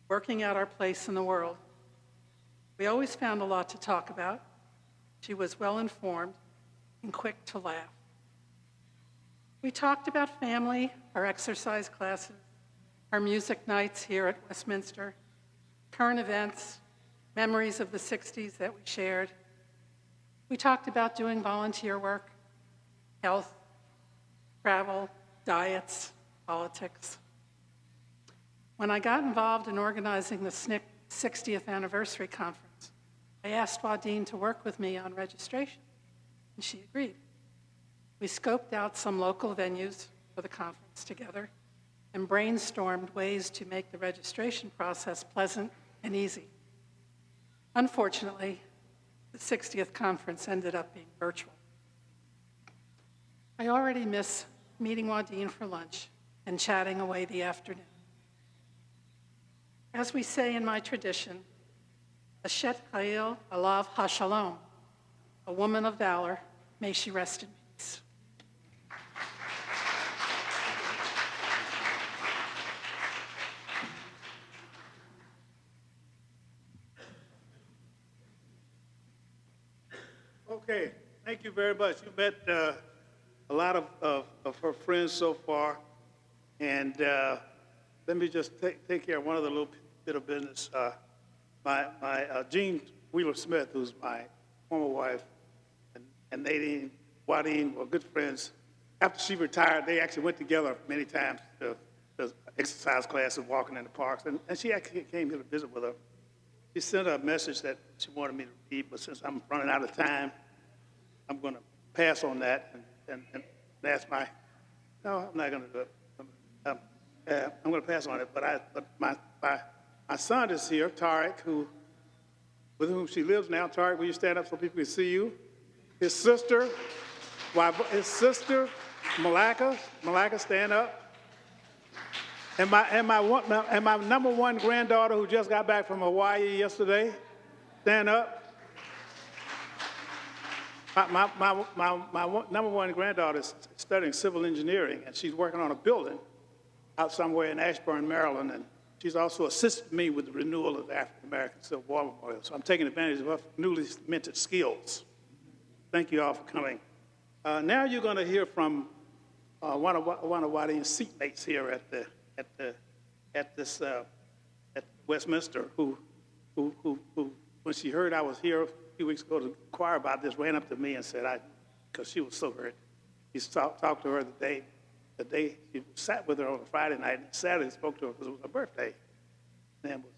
working out our place in the world. We always found a lot to talk about. She was well-informed and quick to laugh. We talked about family, our exercise classes, our music nights here at Westminster, current events, memories of the 60s that we shared. We talked about doing volunteer work, health, travel, diets, politics. When I got involved in organizing the SNCC 60th anniversary conference, I asked Juadine to work with me on registration, and she agreed. We scoped out some local venues for the conference together and brainstormed ways to make the registration process pleasant and easy. Unfortunately, the 60th conference ended up being virtual. I already miss meeting Juadine for lunch and chatting away the afternoon. As we say in my tradition, Ashet Chayil Alav HaShalom, a woman of valor, may she rest in peace. Okay, thank you very much. You met a lot of her friends so far, and let me just take care of one other little bit of business. My Jean Wheeler-Smith, who's my former wife, and Nadine Juadine were good friends. after she retired, they actually went together many times to exercise classes, walking in the parks, and she actually came here to visit with her. She sent her a message that she wanted me to read, but since I'm running out of time, I'm going to pass on that and ask my, no, I'm not going to do it. I'm going to pass on it, but my son is here, Tariq, with whom she lives now. Tariq, will you stand up so people can see you? His sister, Malaka, stand up. And my number one granddaughter who just got back from Hawaii yesterday, stand up. My number one granddaughter is studying civil engineering, and she's working on a building out somewhere in Ashburn, Maryland, and she's also assisted me with the renewal of the African American Civil War Memorial. So I'm taking advantage of her newly minted skills. Thank you all for coming. Now you're going to hear from one of Juadine's seatmates here at Westminster, who when she heard I was here a few weeks ago to inquire about this, ran up to me and said, because she was so hurt. He talked to her the day he sat with her on a Friday night, and Saturday spoke to her because it was her birthday. And was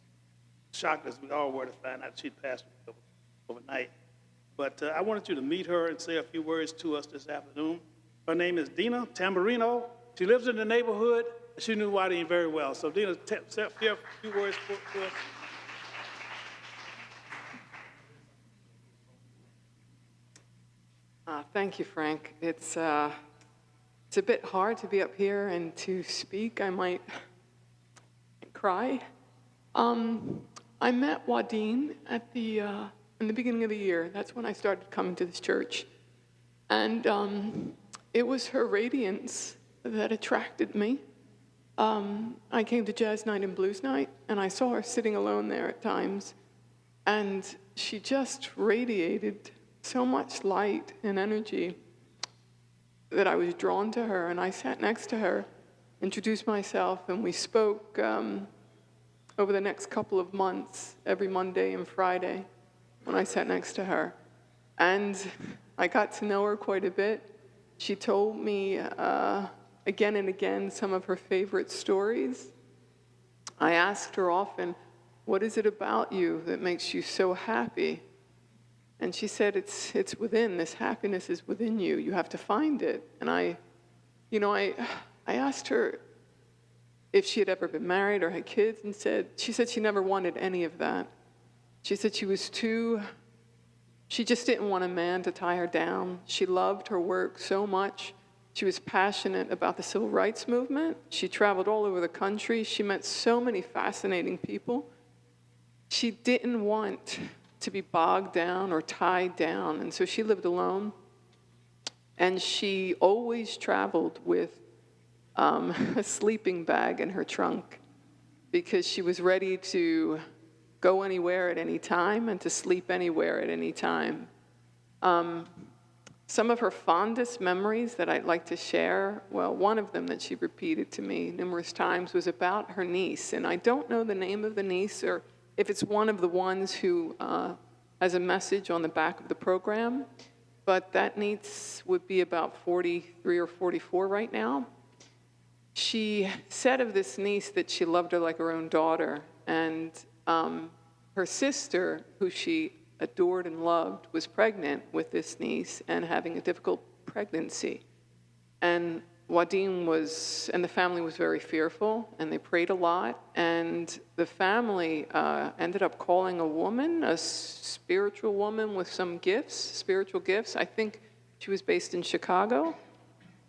shocked, as we all were, to find out she'd passed away overnight. But I wanted you to meet her and say a few words to us this afternoon. Her name is Dina Tamburino. She lives in the neighborhood. She knew Juadine very well. So Dina, say a few words to us. Thank you, Frank. It's a bit hard to be up here and to speak. I might cry. I met Juadine in the beginning of the year. That's when I started coming to this church. And it was her radiance that attracted me. I came to Jazz Night and Blues Night, and I saw her sitting alone there at times. And she just radiated so much light and energy that I was drawn to her. And I sat next to her, introduced myself, and we spoke over the next couple of months, every Monday and Friday, when I sat next to her. And I got to know her quite a bit. She told me again and again some of her favorite stories. I asked her often, what is it about you that makes you so happy? And she said, it's within. This happiness is within you. You have to find it. And I asked her if she had ever been married or had kids, and she said she never wanted any of that. She said she just didn't want a man to tie her down. She loved her work so much. She was passionate about the civil rights movement. She traveled all over the country. She met so many fascinating people. She didn't want to be bogged down or tied down, and so she lived alone. And she always traveled with a sleeping bag in her trunk because she was ready to go anywhere at any time and to sleep anywhere at any time. Some of her fondest memories that I'd like to share, well, one of them that she repeated to me numerous times was about her niece. And I don't know the name of the niece or if it's one of the ones who has a message on the back of the program, but that niece would be about 43 or 44 right now. She said of this niece that she loved her like her own daughter, and her sister, who she adored and loved, was pregnant with this niece and having a difficult pregnancy. And Juadine and the family was very fearful, and they prayed a lot, and the family ended up calling a woman, a spiritual woman with some spiritual gifts. I think she was based in Chicago.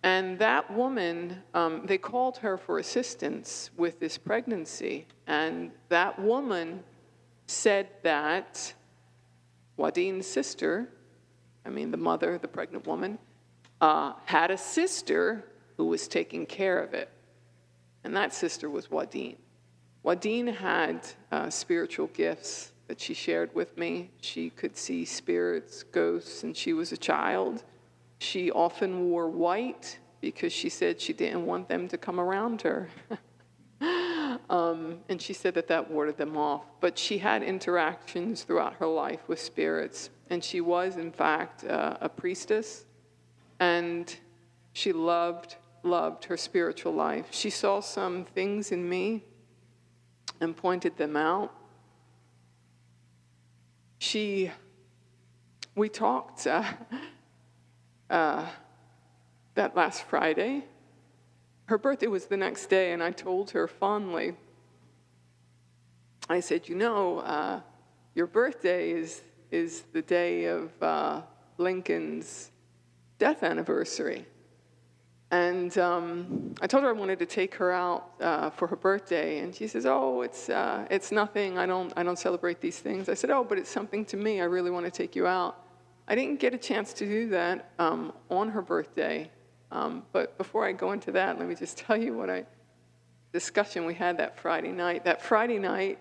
And that woman, they called her for assistance with this pregnancy. And that woman said that Juadine's sister, the mother, the pregnant woman, had a sister who was taking care of it. And that sister was Juadine. Juadine had spiritual gifts that she shared with me. She could see spirits, ghosts, and she was a child. She often wore white because she said she didn't want them to come around her. And she said that warded them off. But she had interactions throughout her life with spirits. And she was, in fact, a priestess. And She loved her spiritual life. She saw some things in me and pointed them out. We talked that last Friday. Her birthday was the next day, and I told her fondly, I said, your birthday is the day of Lincoln's death anniversary. And I told her I wanted to take her out for her birthday, and she says, "Oh, it's nothing. I don't celebrate these things." I said, "Oh, but it's something to me. I really want to take you out." I didn't get a chance to do that on her birthday, but before I go into that, let me just tell you what discussion we had that Friday night. That Friday night,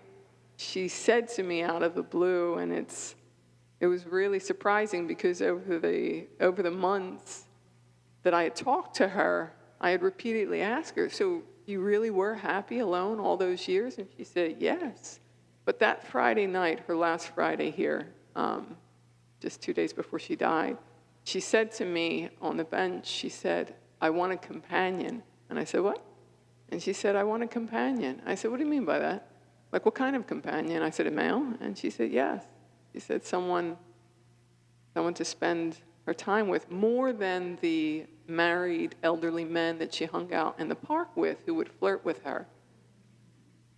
she said to me out of the blue, and it was really surprising because over the months that I had talked to her, I had repeatedly asked her, "So you really were happy alone all those years?" And she said, "Yes." But that Friday night, her last Friday here, just 2 days before she died, she said to me on the bench, she said, "I want a companion." And I said, "What?" And she said, "I want a companion." I said, "What do you mean by that? Like, what kind of companion?" I said, "A male?" And she said, "Yes." She said, someone to spend her time with, more than the married elderly men that she hung out in the park with who would flirt with her.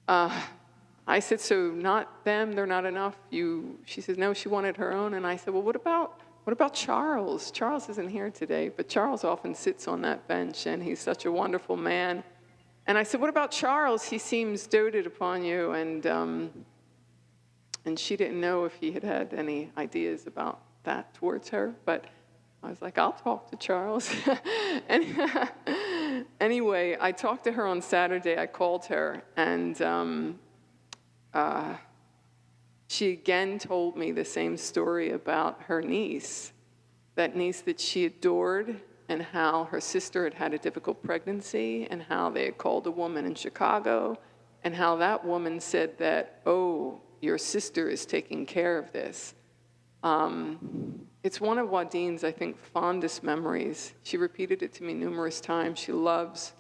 I said, "So not them, they're not enough?" She says, "No, she wanted her own." And I said, "Well, what about Charles? Charles isn't here today, but Charles often sits on that bench, and he's such a wonderful man." And I said, "What about Charles? He seems doted upon you." And she didn't know if he had any ideas about that towards her, but I was like, "I'll talk to Charles." Anyway, I talked to her on Saturday. I called her, and she again told me the same story about her niece, that niece that she adored, and how her sister had had a difficult pregnancy, and how they had called a woman in Chicago, and how that woman said that, "Oh, your sister is taking care of this." It's one of Juadine's, I think, fondest memories. She repeated it to me numerous times. She loves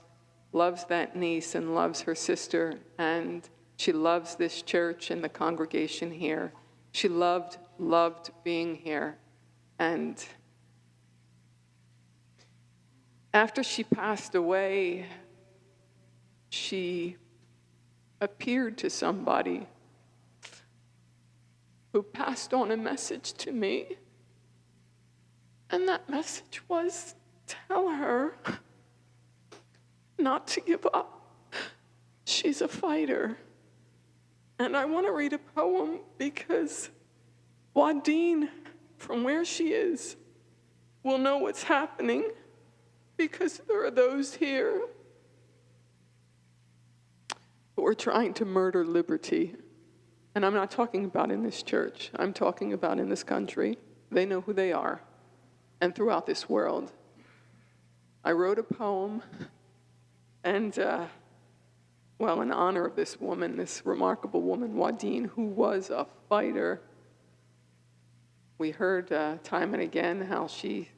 that niece and loves her sister, and she loves this church and the congregation here. She loved being here. And after she passed away, she appeared to somebody who passed on a message to me. And that message was, tell her not to give up. She's a fighter. And I want to read a poem because Juadine, from where she is, will know what's happening, because there are those here who are trying to murder liberty. And I'm not talking about in this church. I'm talking about in this country. They know who they are. And throughout this world. I wrote a poem, and in honor of this woman, this remarkable woman, Juadine, who was a fighter. We heard time and again how she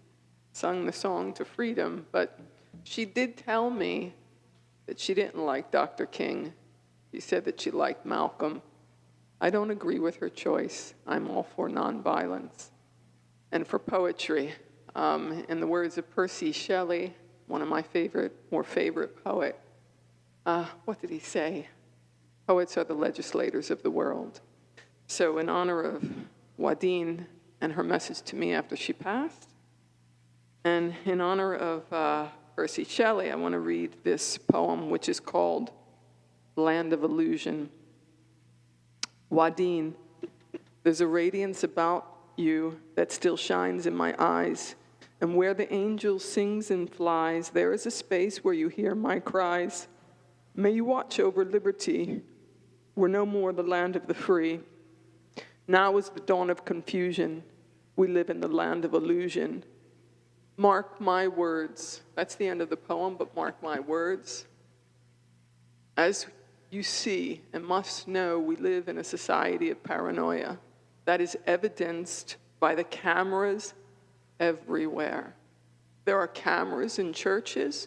sung the song to freedom, but she did tell me that she didn't like Dr. King. She said that she liked Malcolm. I don't agree with her choice. I'm all for nonviolence. And for poetry, in the words of Percy Shelley, one of my favorite poet, what did he say? Poets are the legislators of the world. So in honor of Juadine and her message to me after she passed, and in honor of Percy Shelley, I want to read this poem, which is called Land of Illusion. Juadine, there's a radiance about you that still shines in my eyes, and where the angel sings and flies, there is a space where you hear my cries. May you watch over liberty. We're no more the land of the free. Now is the dawn of confusion. We live in the land of illusion. Mark my words. That's the end of the poem, but mark my words. As you see and must know, we live in a society of paranoia that is evidenced by the cameras everywhere. There are cameras in churches.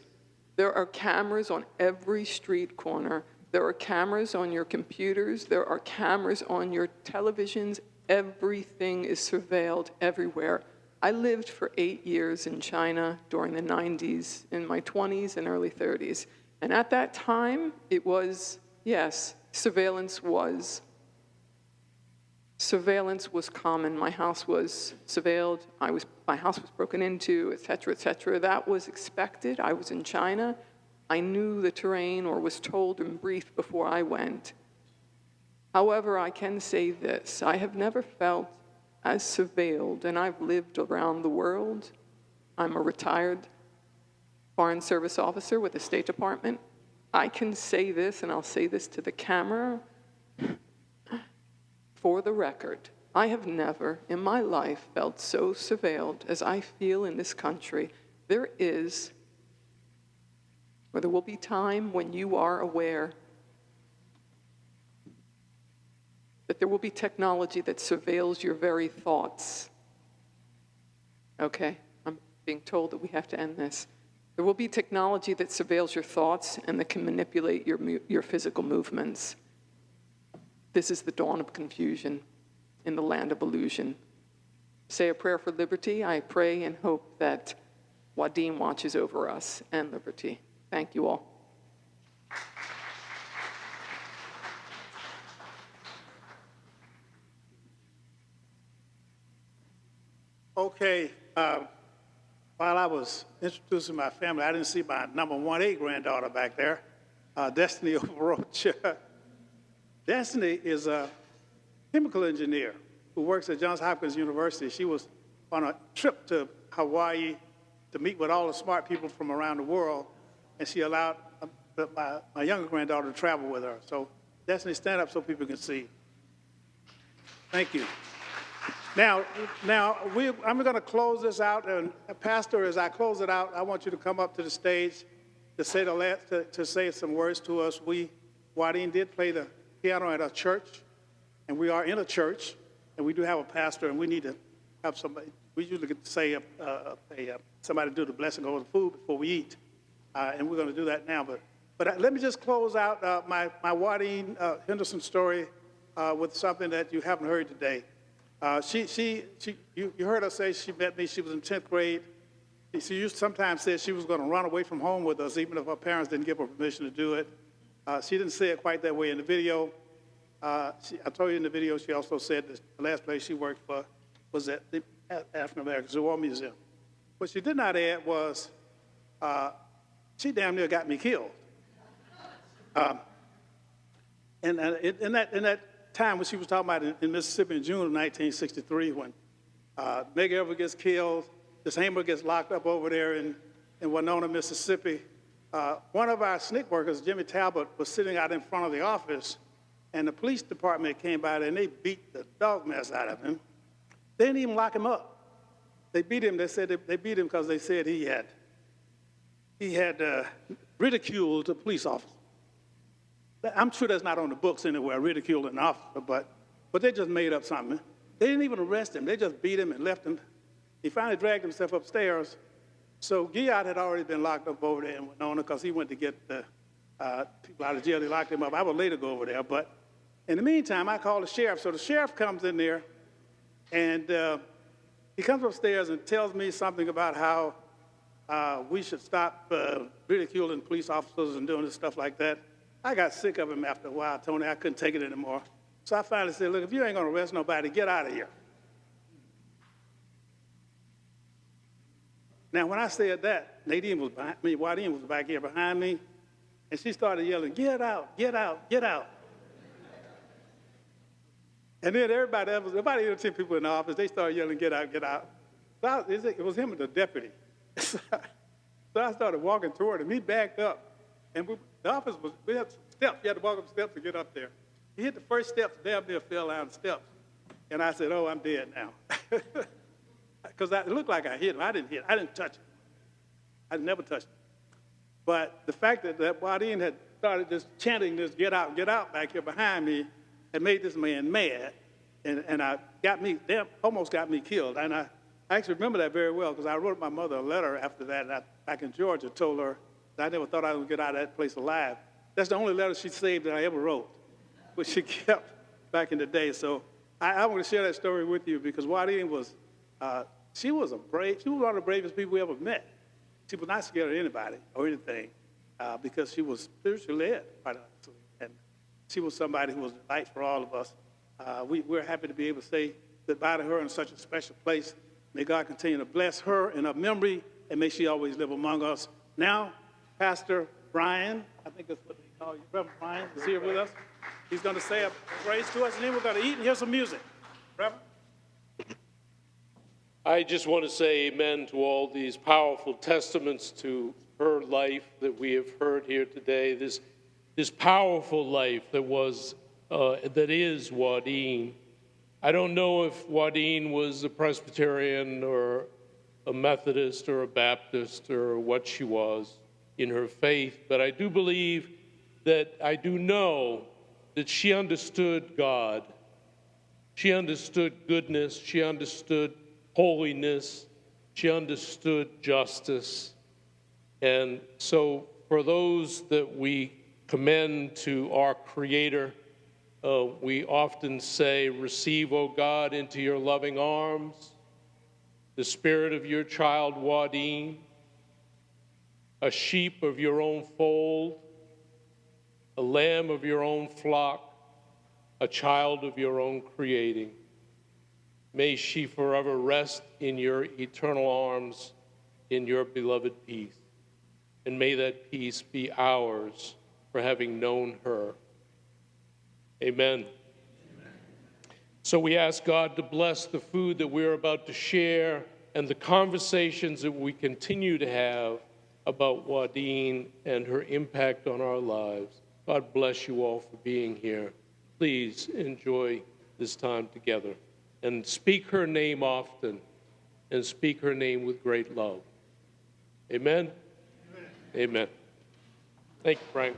There are cameras on every street corner. There are cameras on your computers. There are cameras on your televisions. Everything is surveilled everywhere. I lived for 8 years in China during the 90s, in my 20s and early 30s. And at that time, it was, yes, surveillance was common. My house was surveilled. My house was broken into, et cetera, et cetera. That was expected. I was in China. I knew the terrain or was told and briefed before I went. However, I can say this. I have never felt as surveilled, and I've lived around the world. I'm a retired Foreign Service officer with the State Department. I can say this, and I'll say this to the camera. For the record, I have never in my life felt so surveilled as I feel in this country. There will be time when you are aware that there will be technology that surveils your very thoughts. Okay, I'm being told that we have to end this. There will be technology that surveils your thoughts and that can manipulate your physical movements. This is the dawn of confusion in the land of illusion. Say a prayer for liberty. I pray and hope that Juadine watches over us and liberty. Thank you all. Okay, while I was introducing my family, I didn't see my number 1A granddaughter back there, Destiny Overroach. Destiny is a chemical engineer who works at Johns Hopkins University. She was on a trip to Hawaii to meet with all the smart people from around the world, and she allowed my younger granddaughter to travel with her. So Destiny, stand up so people can see. Thank you. Now, I'm going to close this out, and Pastor, as I close it out, I want you to come up to the stage to say to say some words to us. Juadine did play the piano at a church, and we are in a church, and we do have a pastor, and we need to have somebody. We usually get to say somebody do the blessing over the food before we eat, and we're going to do that now. But let me just close out my Juadine Henderson story with something that you haven't heard today. You heard her say she met me. She was in 10th grade. She used to sometimes say she was going to run away from home with us, even if her parents didn't give her permission to do it. She didn't say it quite that way in the video. I told you in the video, she also said that the last place she worked for was at the African American Zoo Museum. What she did not add was she damn near got me killed. And in that time when she was talking about in Mississippi in June of 1963, when Medgar Evers gets killed, this Hamer gets locked up over there in Winona, Mississippi. One of our SNCC workers, Jimmy Talbot, was sitting out in front of the office, and the police department came by there, and they beat the dog mess out of him. They didn't even lock him up. They beat him. They said they beat him because they said he had ridiculed a police officer. I'm sure that's not on the books anywhere, ridiculed an officer, but they just made up something. They didn't even arrest him. They just beat him and left him. He finally dragged himself upstairs. So Guyot had already been locked up over there in Winona because he went to get the people out of jail. They locked him up. I would later go over there. But in the meantime, I called the sheriff. So the sheriff comes in there, and he comes upstairs and tells me something about how we should stop ridiculing police officers and doing this stuff like that. I got sick of him after a while, Tony. I couldn't take it anymore. So I finally said, look, if you ain't going to arrest nobody, get out of here. Now, when I said that, Juadine was back here behind me, and she started yelling, get out, get out, get out. And then everybody else, about 8 or 10 people in the office, they started yelling, get out, get out. So it was him and the deputy. So I started walking toward him. He backed up. And the office we had some steps. You had to walk up the steps to get up there. He hit the first steps, damn near fell down the steps. And I said, oh, I'm dead now. Because it looked like I hit him. I didn't touch him. I never touched him. But the fact that Juadine had started just chanting this get out back here behind me had made this man mad. And almost got me killed. And I I actually remember that very well because I wrote my mother a letter after that, and back in Georgia, told her that I never thought I would get out of that place alive. That's the only letter she saved that I ever wrote, which she kept back in the day. So I want to share that story with you because Juadine was, she was one of the bravest people we ever met. She was not scared of anybody or anything because she was spiritually led, quite honestly. And she was somebody who was a light for all of us. We're happy to be able to say goodbye to her in such a special place. May God continue to bless her in her memory, and may she always live among us. Now, Pastor Brian, I think that's what they call you, Reverend Brian, is here with us. He's going to say a praise to us, and then we're going to eat and hear some music. Reverend? I just want to say amen to all these powerful testaments to her life that we have heard here today. This powerful life that is Juadine. I don't know if Juadine was a Presbyterian or a Methodist or a Baptist or what she was in her faith, but I do know that she understood God. She understood goodness. She understood holiness. She understood justice. And so for those that we commend to our Creator, we often say, receive, O God, into your loving arms the spirit of your child Juadine, a sheep of your own fold, a lamb of your own flock, a child of your own creating. May she forever rest in your eternal arms, in your beloved peace. And may that peace be ours for having known her. Amen. So we ask God to bless the food that we're about to share and the conversations that we continue to have about Juadine and her impact on our lives. God bless you all for being here. Please enjoy this time together and speak her name often and speak her name with great love. Amen? Amen. Thank you, Frank.